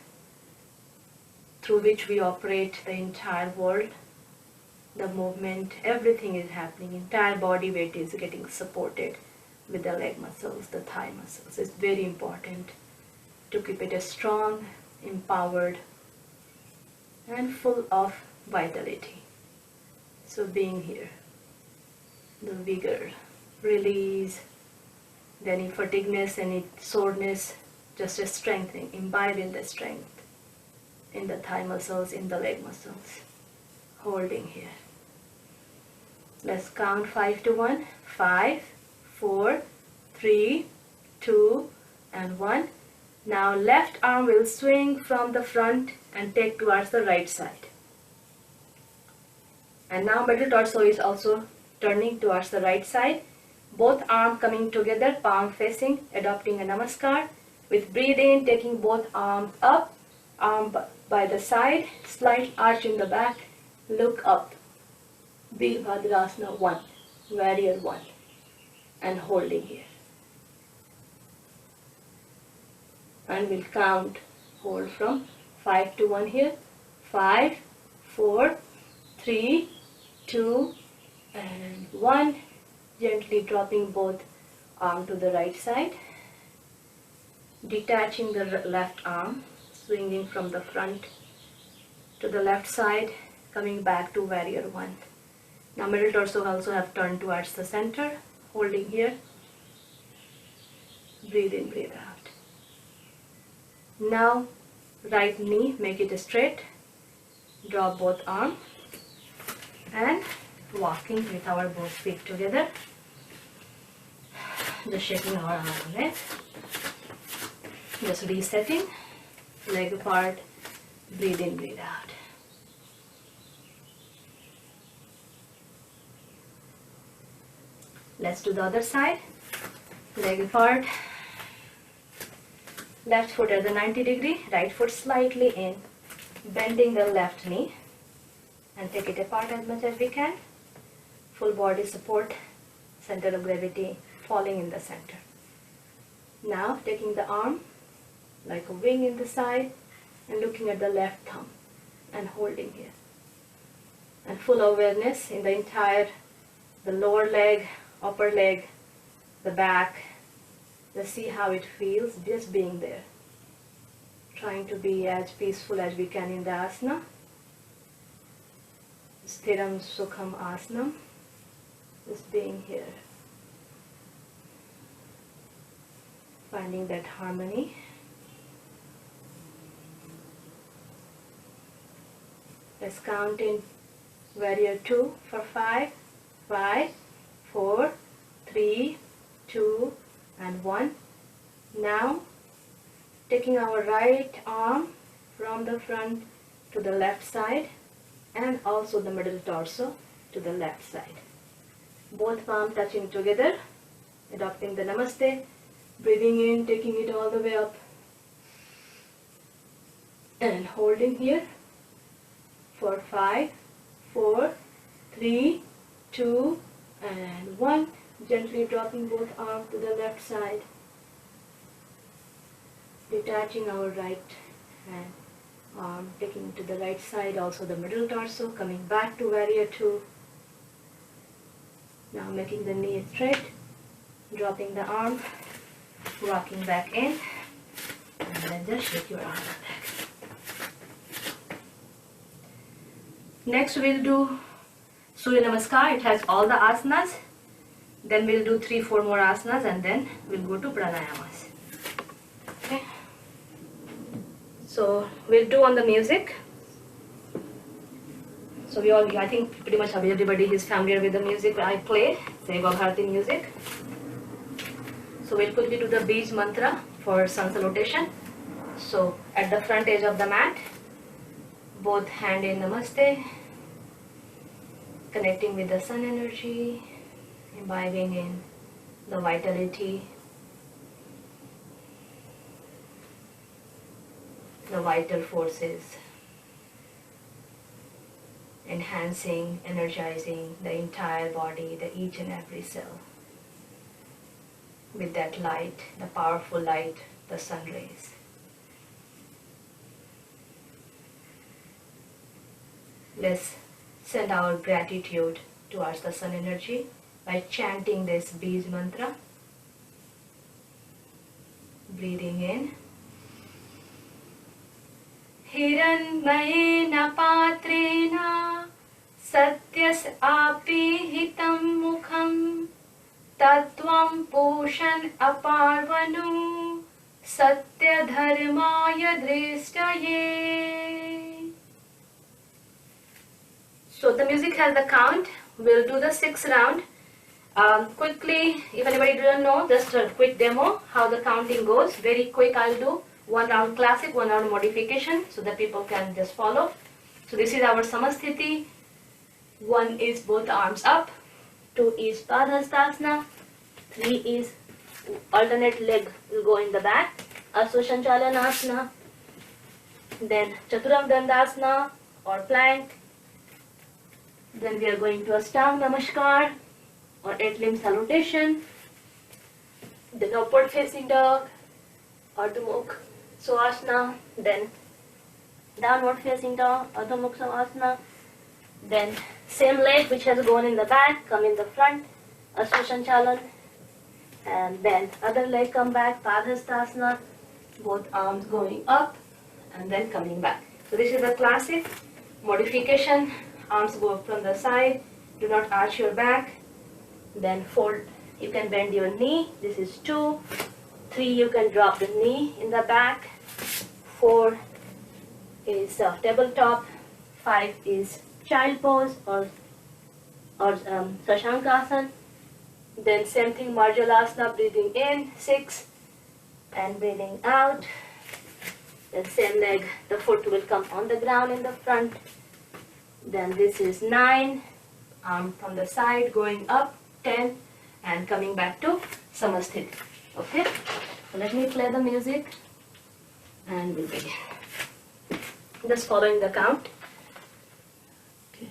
through which we operate the entire world. The movement, everything is happening, entire body weight is getting supported with the leg muscles, the thigh muscles. It's very important to keep it strong, empowered, and full of vitality. So being here. The vigor, release, any fatigueness, any soreness, just a strengthening, imbibe in the strength, in the thigh muscles, in the leg muscles, holding here. Let's count 5 to 1, 5, 4, 3, 2, and 1. Now left arm will swing from the front and take towards the right side. And now middle torso is also turning towards the right side. Both arms coming together, palm facing, adopting a namaskar. With breathe in, taking both arms up, arm by the side, slight arch in the back, look up. Virabhadrasana 1, Warrior 1, and holding here. And we'll count, hold from 5 to 1 here. 5, 4, 3, 2, and 1. Gently dropping both arm to the right side. Detaching the left arm, swinging from the front to the left side, coming back to Warrior 1. Now middle torso also have turned towards the center, holding here. Breathe in, breathe out. Now right knee, make it straight. Drop both arms and walking with our both feet together. Just shaking our arm and leg. Just resetting. Leg apart. Breathe in, breathe out. Let's do the other side. Leg apart. Left foot at the 90 degree, right foot slightly in, bending the left knee, and take it apart as much as we can. Full body support, center of gravity falling in the center. Now taking the arm like a wing in the side and looking at the left thumb and holding here. And full awareness in the entire, the lower leg, upper leg, the back. Just see how it feels, just being there. Trying to be as peaceful as we can in the asana. Sthiram Sukham Asanam. Just being here. Finding that harmony. Let's count in Warrior 2 for 5, 5, 4, 3, 2, and 1. Now taking our right arm from the front to the left side and also the middle torso to the left side. Both palms touching together, adopting the Namaste, breathing in, taking it all the way up and holding here for 5, 4, 3, 2, and 1. Gently dropping both arms to the left side. Detaching our right hand arm, taking to the right side, also the middle torso, coming back to Warrior 2. Now making the knee straight, dropping the arm, rocking back in, and then just shake your arm back. Next we'll do Surya Namaskar. It has all the asanas. Then we'll do 3-4 more asanas and then we'll go to pranayamas. Okay. So we'll do on the music. So we all, I think pretty much everybody is familiar with the music I play, Seva Bharati music. So we'll quickly do the Bij mantra for sun salutation. So at the front edge of the mat, both hand in Namaste, connecting with the sun energy, imbibing in the vitality, the vital forces, enhancing, energizing the entire body, the each and every cell with that light, the powerful light, the sun rays. Let's send our gratitude towards the sun energy by chanting this Bij mantra. Breathing in. Hiranmayena patrena satyas apihitam mukham tattvam poshan aparvanu satya dharmaya drishtaye. So the music has the count. We'll do the 6th round. Quickly, if anybody doesn't know, just a quick demo how the counting goes. Very quick, I'll do 1 round classic, 1 round modification so that people can just follow. So this is our Samasthiti. 1 is both arms up, 2 is Padhastasana, 3 is alternate leg will go in the back, Asvasanchalanasana, then Chaturam Dandasana or plank, then we are going to Ashtang Namaskar or 8-limb salutation, then upward facing dog, Ardha Mukha Savasana, then downward facing dog, Ardha Mukha Savasana, then same leg which has gone in the back, come in the front, Asvasanchalan, and then other leg come back, Padhastasana, both arms going up and then coming back. So this is the classic modification. Arms go from the side, do not arch your back, then fold, you can bend your knee, this is 2, 3 you can drop the knee in the back, 4 is tabletop, 5 is child pose or Sashankasana, then same thing Marjalasana, breathing in, 6 and breathing out, then same leg, the foot will come on the ground in the front. Then this is 9, arm from the side going up, 10, and coming back to Samasthiti. Okay, so let me play the music. And we'll begin. Just following the count. Okay.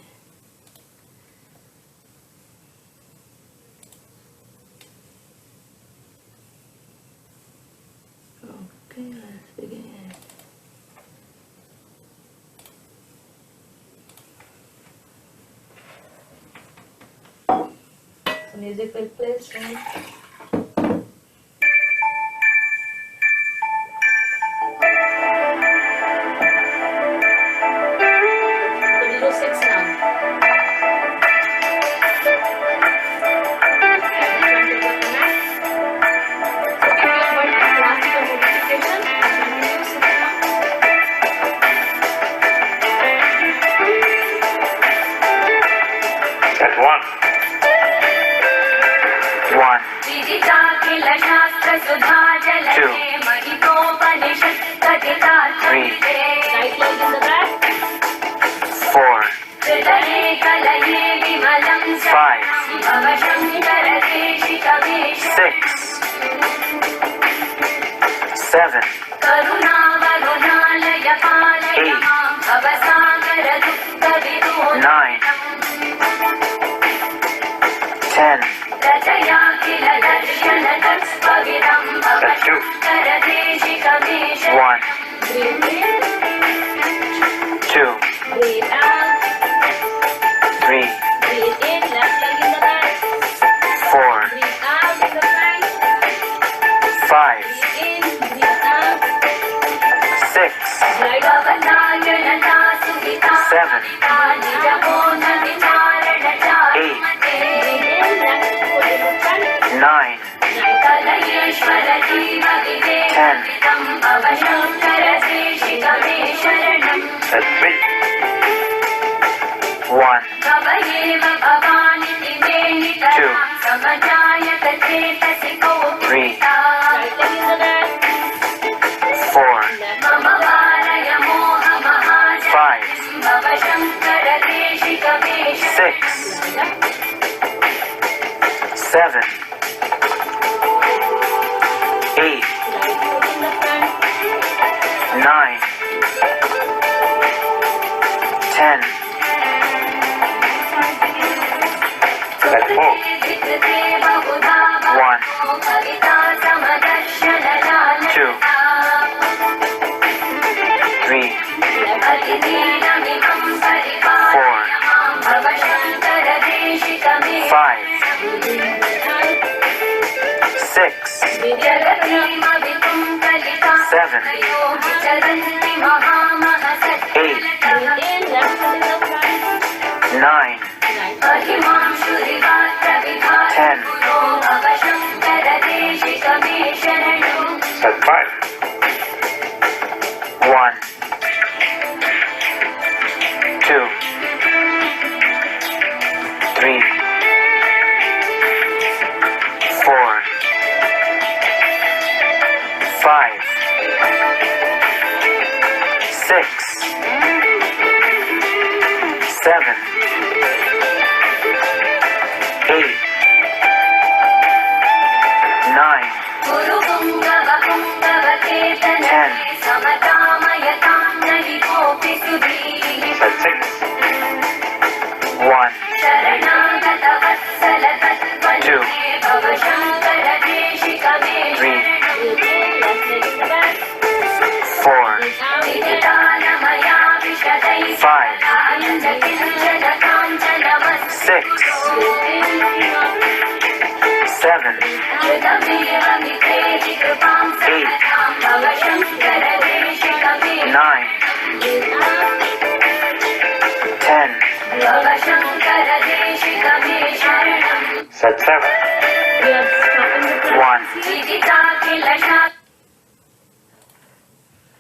Okay, let's begin. So music will play soon.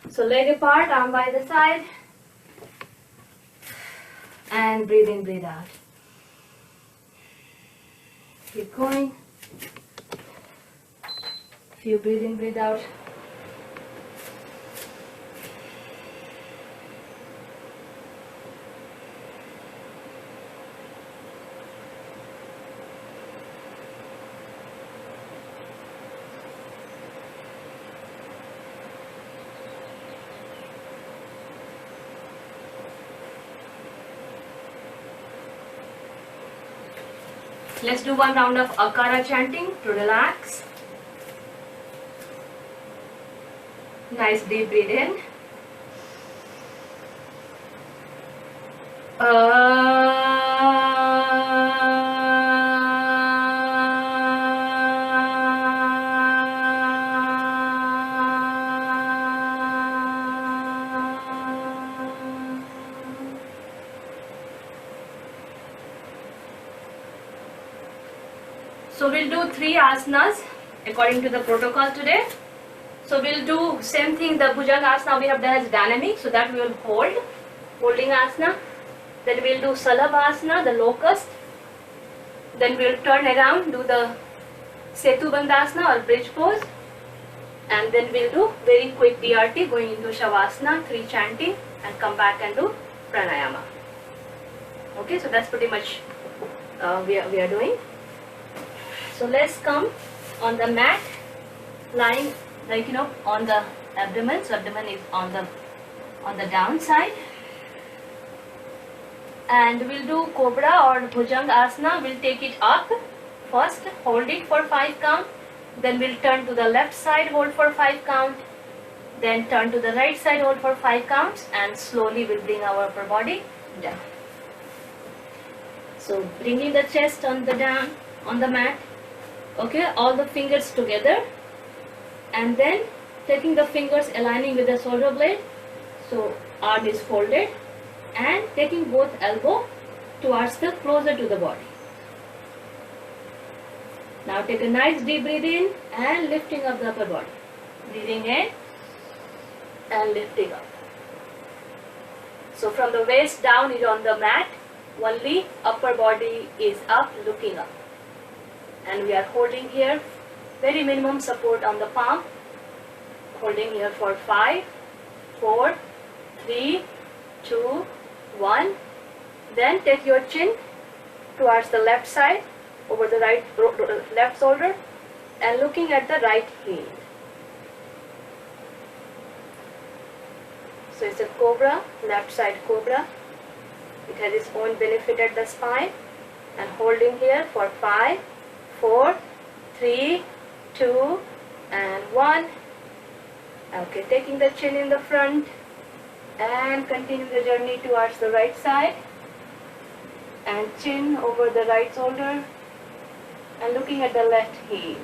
So leg apart, arm by the side, and breathe in, breathe out. Keep going. Few breathe in, breathe out. let's do one round of Akara chanting to relax. Nice deep breathe in. So we'll do 3 asanas according to the protocol today. So we'll do same thing, the Bhujangasana we have done as dynamic, so that we will holding asana. Then we'll do Salavasana, the locust. Then we'll turn around, do the Setu Bandhasana or bridge pose. And then we'll do very quick DRT, going into Shavasana, 3 chanting, and come back and do Pranayama. Okay, so that's pretty much we are doing. So let's come on the mat, lying on the abdomen. So abdomen is on the down side. And we'll do Cobra or Bhujanga Asana. We'll take it up first, hold it for 5 count. Then we'll turn to the left side, hold for 5 count. Then turn to the right side, hold for 5 counts. And slowly we'll bring our upper body down. So bringing the chest on the mat. Okay, all the fingers together. And then taking the fingers, aligning with the shoulder blade. So arm is folded. And taking both elbow towards the closer to the body. Now take a nice deep breath in and lifting up the upper body. Breathing in and lifting up. So from the waist down is on the mat, only upper body is up, looking up. And we are holding here, very minimum support on the palm. Holding here for 5, 4, 3, 2, 1. Then take your chin towards the left side, over the left shoulder, and looking at the right heel. So it's a cobra, left side cobra. It has its own benefit at the spine. And holding here for 5, 4, 3, 2, and 1. Okay, taking the chin in the front and continue the journey towards the right side. And chin over the right shoulder and looking at the left heel.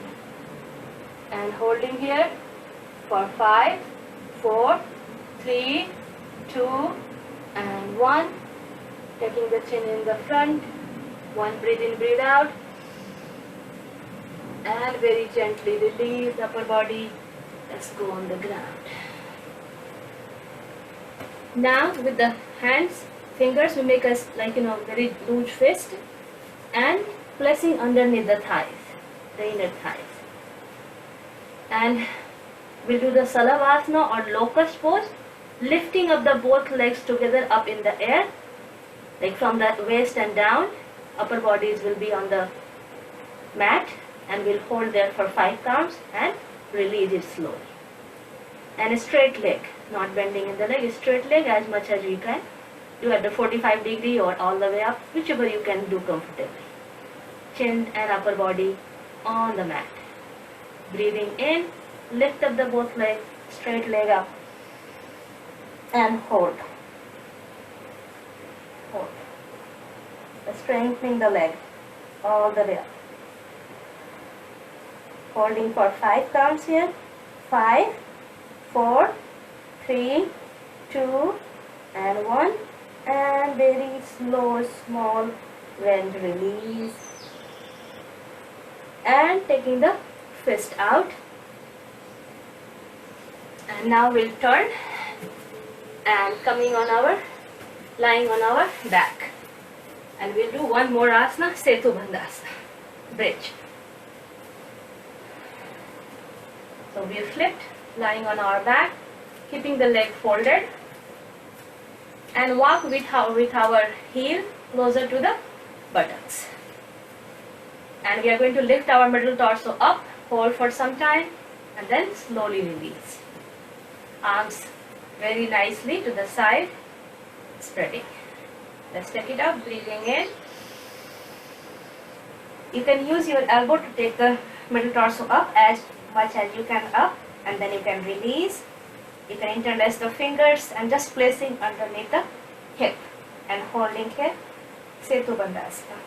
And holding here for 5, 4, 3, 2, and 1. Taking the chin in the front. 1, breathe in, breathe out. And very gently release the upper body. Let's go on the ground. Now with the hands, fingers, we make a very loose fist and placing underneath the thighs, the inner thighs. And we'll do the Salavasana or locust pose, lifting up the both legs together up in the air, like from the waist and down. Upper bodies will be on the mat, and we'll hold there for 5 counts and release it slowly. And a straight leg, not bending in the leg, a straight leg as much as you can. Do at the 45 degree or all the way up, whichever you can do comfortably. Chin and upper body on the mat. Breathing in, lift up the both legs, straight leg up, and hold. Hold. Strengthening the leg all the way up. Holding for 5 counts here. 5, 4, 3, 2, and 1. And very slow, small bend release. And taking the fist out. And now we'll turn and lying on our back. And we'll do one more asana, Setu Bandhasana, bridge. So we are flipped, lying on our back, keeping the leg folded, and walk with our heel closer to the buttocks. And we are going to lift our middle torso up, hold for some time, and then slowly release. Arms very nicely to the side, spreading. Let's take it up, breathing in You can use your elbow to take the middle torso up as much as you can up, and then you can release. You can interlace the fingers and just placing underneath the hip and holding here, Setu Bandhasana.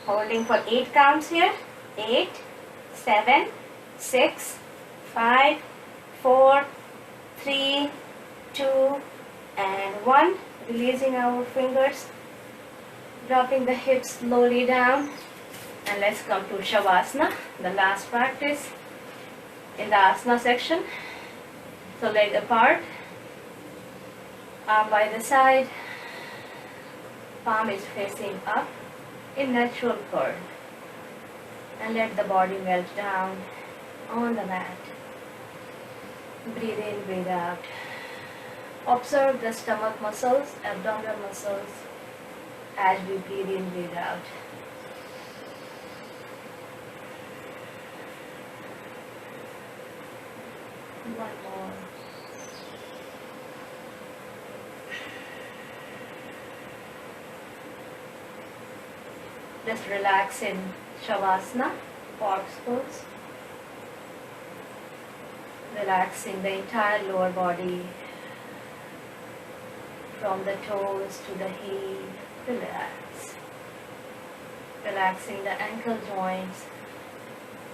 Holding for 8 counts here. 8, 7, 6, 5, 4, 3, 2, and 1. Releasing our fingers, dropping the hips slowly down, and let's come to Shavasana, the last practice in the asana section. So leg apart, arm by the side, palm is facing up in natural curve, and let the body melt down on the mat. Breathe in, breathe out. Observe the stomach muscles, abdominal muscles as we breathe in, breathe out. One more. Just relax in Shavasana, fox pose. Relaxing the entire lower body from the toes to the heel. Relax. Relaxing the ankle joints,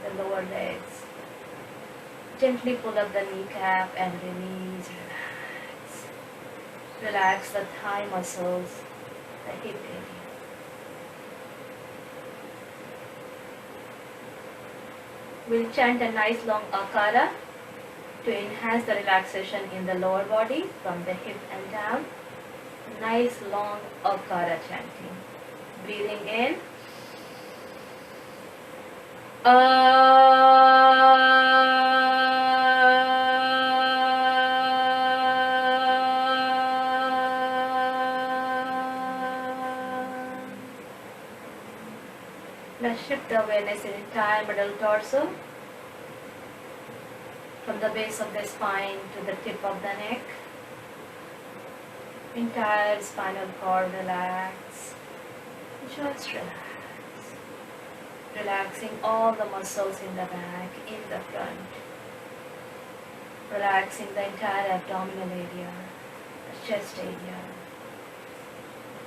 the lower legs. Gently pull up the kneecap and release. Relax. Relax the thigh muscles, the hip area. We'll chant a nice long akara to enhance the relaxation in the lower body from the hip and down. Nice long akara chanting. Breathing in. Let's shift the awareness in entire middle torso, from the base of the spine to the tip of the neck. Entire spinal cord relax. Just relax. Relaxing all the muscles in the back, in the front. Relaxing the entire abdominal area, the chest area.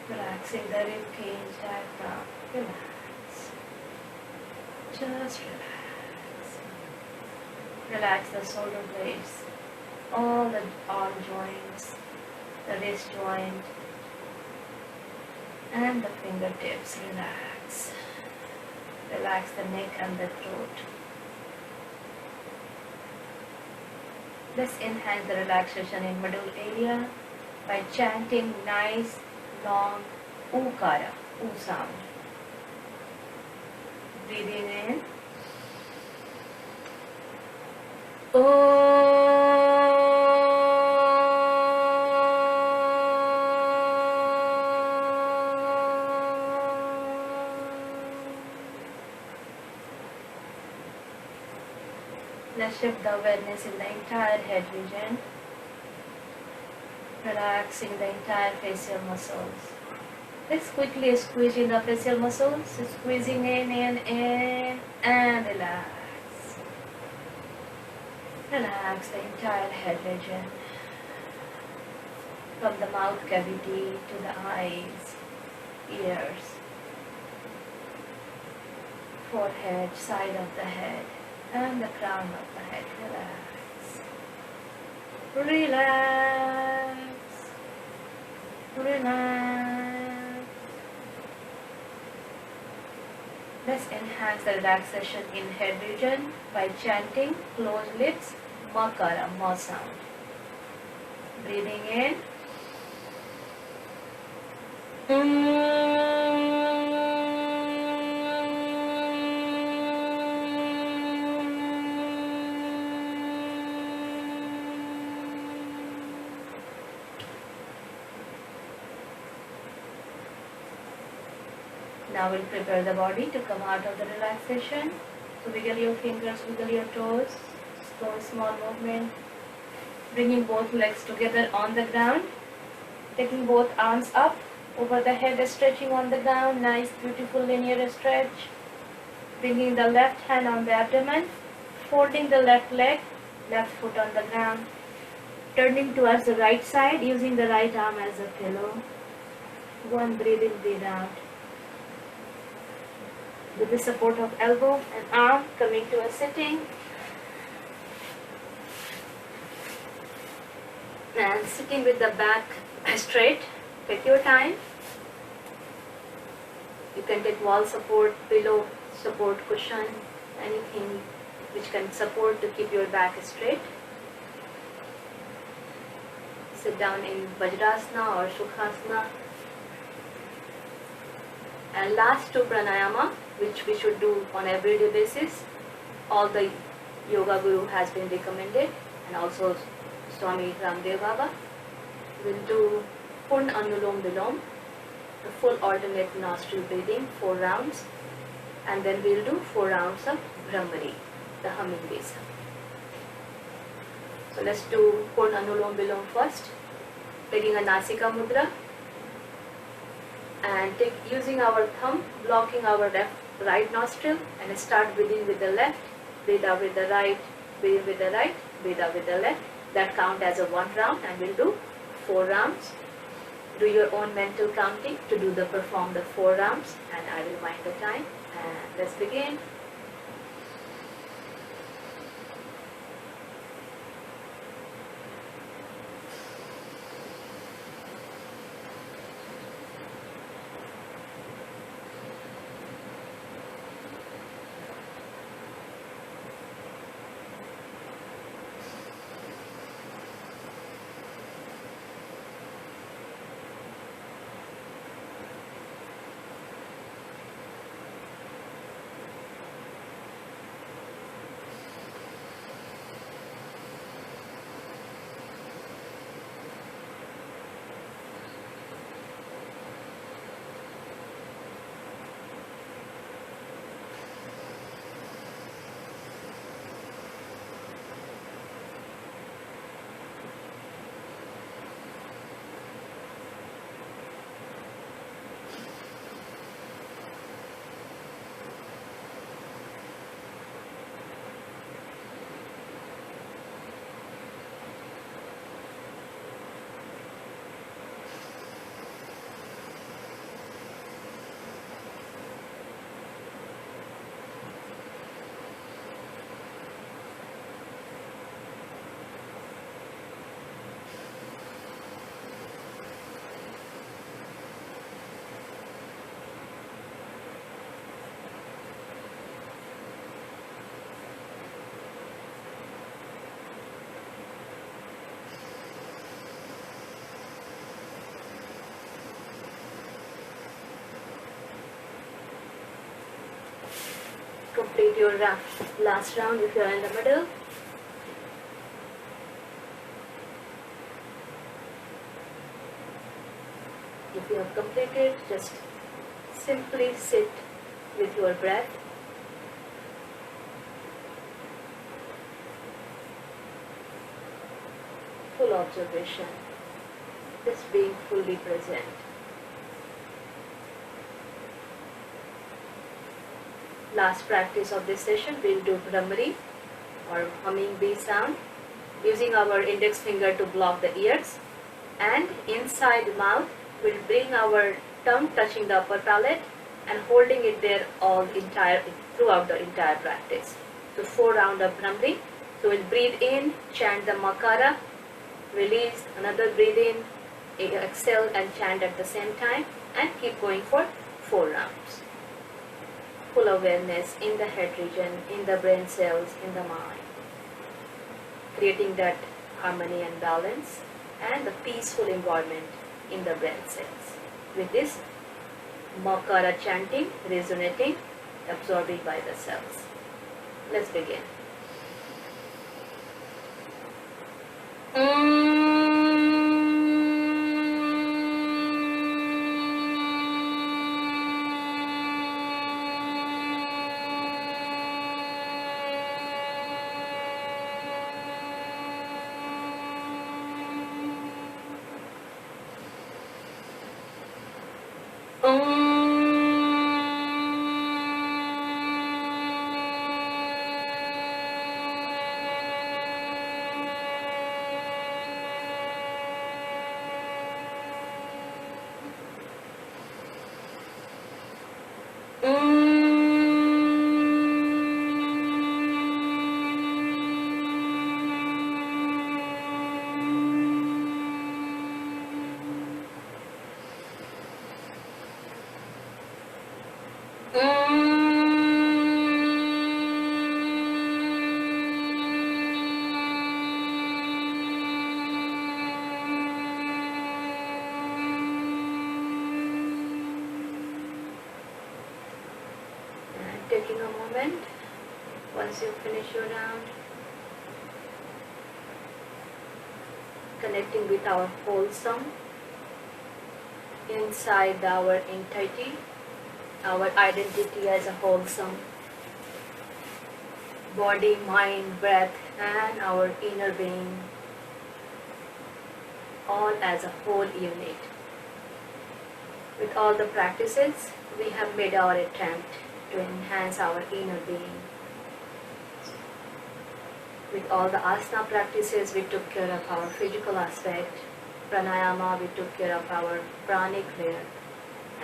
Relaxing the rib cage, diaphragm. Relax. Just relax. Relax the shoulder blades, all the arm joints, the wrist joint, and the fingertips. Relax. Relax the neck and the throat. Let's enhance the relaxation in middle area by chanting nice long ukara, u sound. Breathing in. Let's shift the awareness in the entire head region, relaxing the entire facial muscles. Let's quickly squeeze in the facial muscles, squeezing in, and relax. Relax the entire head region, from the mouth cavity to the eyes, ears, forehead, side of the head, and the crown of the head. Relax. Relax. Relax. Let's enhance the relaxation in head region by chanting closed lips, makara, ma sound. Breathing in. Now we'll prepare the body to come out of the relaxation. So wiggle your fingers, wiggle your toes, slow small movement. Bringing both legs together on the ground, taking both arms up Over the head, stretching on the ground, nice beautiful linear stretch. Bringing the left hand on the abdomen, folding the left leg, left foot on the ground. Turning towards the right side, using the right arm as a pillow. One, breathe in, breathe out. With the support of elbow and arm, coming to a sitting. And sitting with the back straight. Take your time. You can take wall support, pillow support, cushion, anything which can support to keep your back straight. Sit down in Vajrasana or Sukhasana. And last two pranayama, which we should do on everyday basis. All the yoga guru has been recommended, and also Swami Ramdev Baba. We'll do Purna Anulom Vilom, the full alternate nostril breathing, 4 rounds. And then we'll do 4 rounds of Brahmari, the humming basa. So let's do Purna Anulom Vilom first. Taking a Nasika Mudra. And using our thumb, blocking our right nostril, and start breathing with the left, breathe out with the right, breathe with the right, breathe out with the left. That count as a 1 round, and we'll do 4 rounds. Do your own mental counting to perform the 4 rounds, and I will wind the time. And let's begin. Complete your last round if you are in the middle. If you have completed, just simply sit with your breath. Full observation, just being fully present. Last practice of this session, we'll do Brahmari or humming bee sound, using our index finger to block the ears, and inside the mouth we'll bring our tongue touching the upper palate and holding it there throughout the entire practice. So 4 rounds of Brahmari. So we'll breathe in, chant the Makara, release, another breathe in, exhale and chant at the same time, and keep going for 4 rounds. Full awareness in the head region, in the brain cells, in the mind, creating that harmony and balance and the peaceful environment in the brain cells. With this Makara chanting, resonating, absorbing by the cells. Let's begin. Taking a moment once you finish your round, connecting with our wholesome inside our entity, our identity as a wholesome body, mind, breath, and our inner being, all as a whole unit. With all the practices, we have made our attempt to enhance our inner being. With all the asana practices, we took care of our physical aspect. Pranayama, we took care of our pranic layer.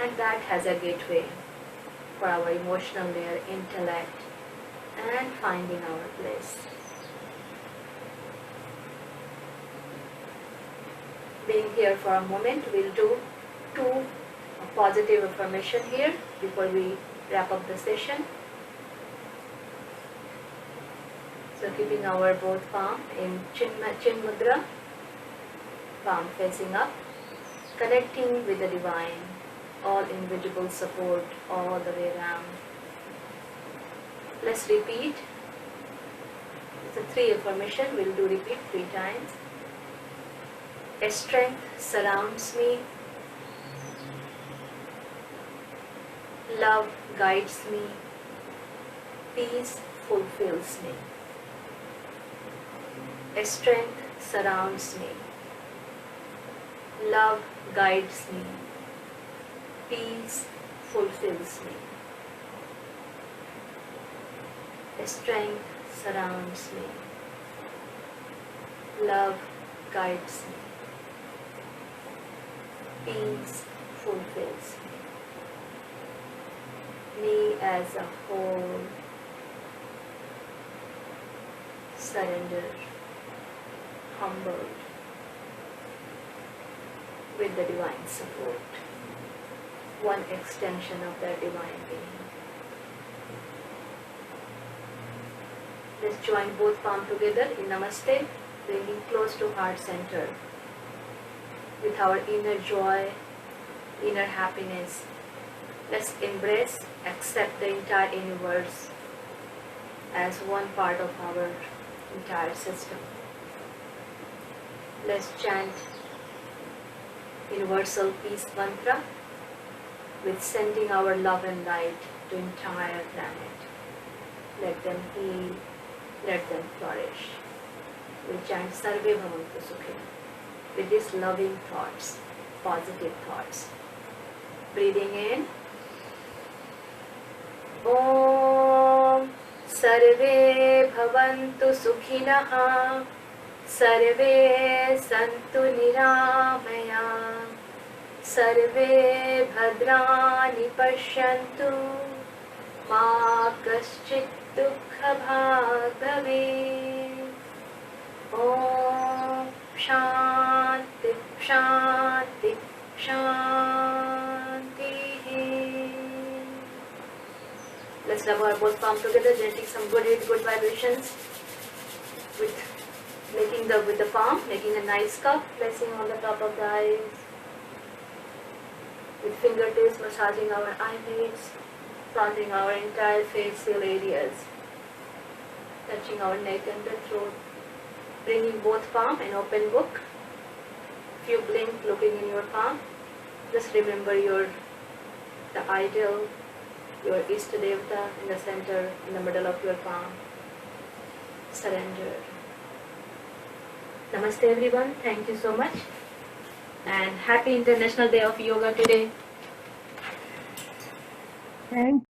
And that has a gateway for our emotional layer, intellect, and finding our place. Being here for a moment, we'll do two positive affirmation here before we wrap up the session. So keeping our both palm in chin mudra, palm facing up, connecting with the divine, all invisible support all the way around. Let's repeat. It's a 3 affirmation. We'll do repeat 3 times. A strength surrounds me. Love guides me. Peace fulfills me. A strength surrounds me. Love guides me. Peace fulfills me. A strength surrounds me. Love guides me. Peace fulfills me. Me as a whole, surrendered, humbled, with the divine support, one extension of that divine being. Let's join both palms together in Namaste, bringing close to heart center with our inner joy, inner happiness. Let's embrace, accept the entire universe as one part of our entire system. Let's chant universal peace mantra with sending our love and light to entire planet. Let them heal, let them flourish. We chant Sarve Bhavantu Sukhina with these loving thoughts, positive thoughts. Breathing in. Om Sarve Bhavantu Sukhinah, Sarve Santu Niramaya, Sarve Bhadrani Pashyantu, Ma Kaschit Dukha Bhag Bhavet. Om Shanti Shanti Shanti. Let's rub our both palms together, generating some good hit, good vibrations with the palm, making a nice cup, placing on the top of the eyes. With fingertips massaging our eyelids, fronting our entire facial areas, touching our neck and the throat. Bringing both palm and open book. If you blink looking in your palm, just remember the idol, your Ishta Devata in the center, in the middle of your palm. Surrender. Namaste everyone. Thank you so much. And happy International Day of Yoga today. Thank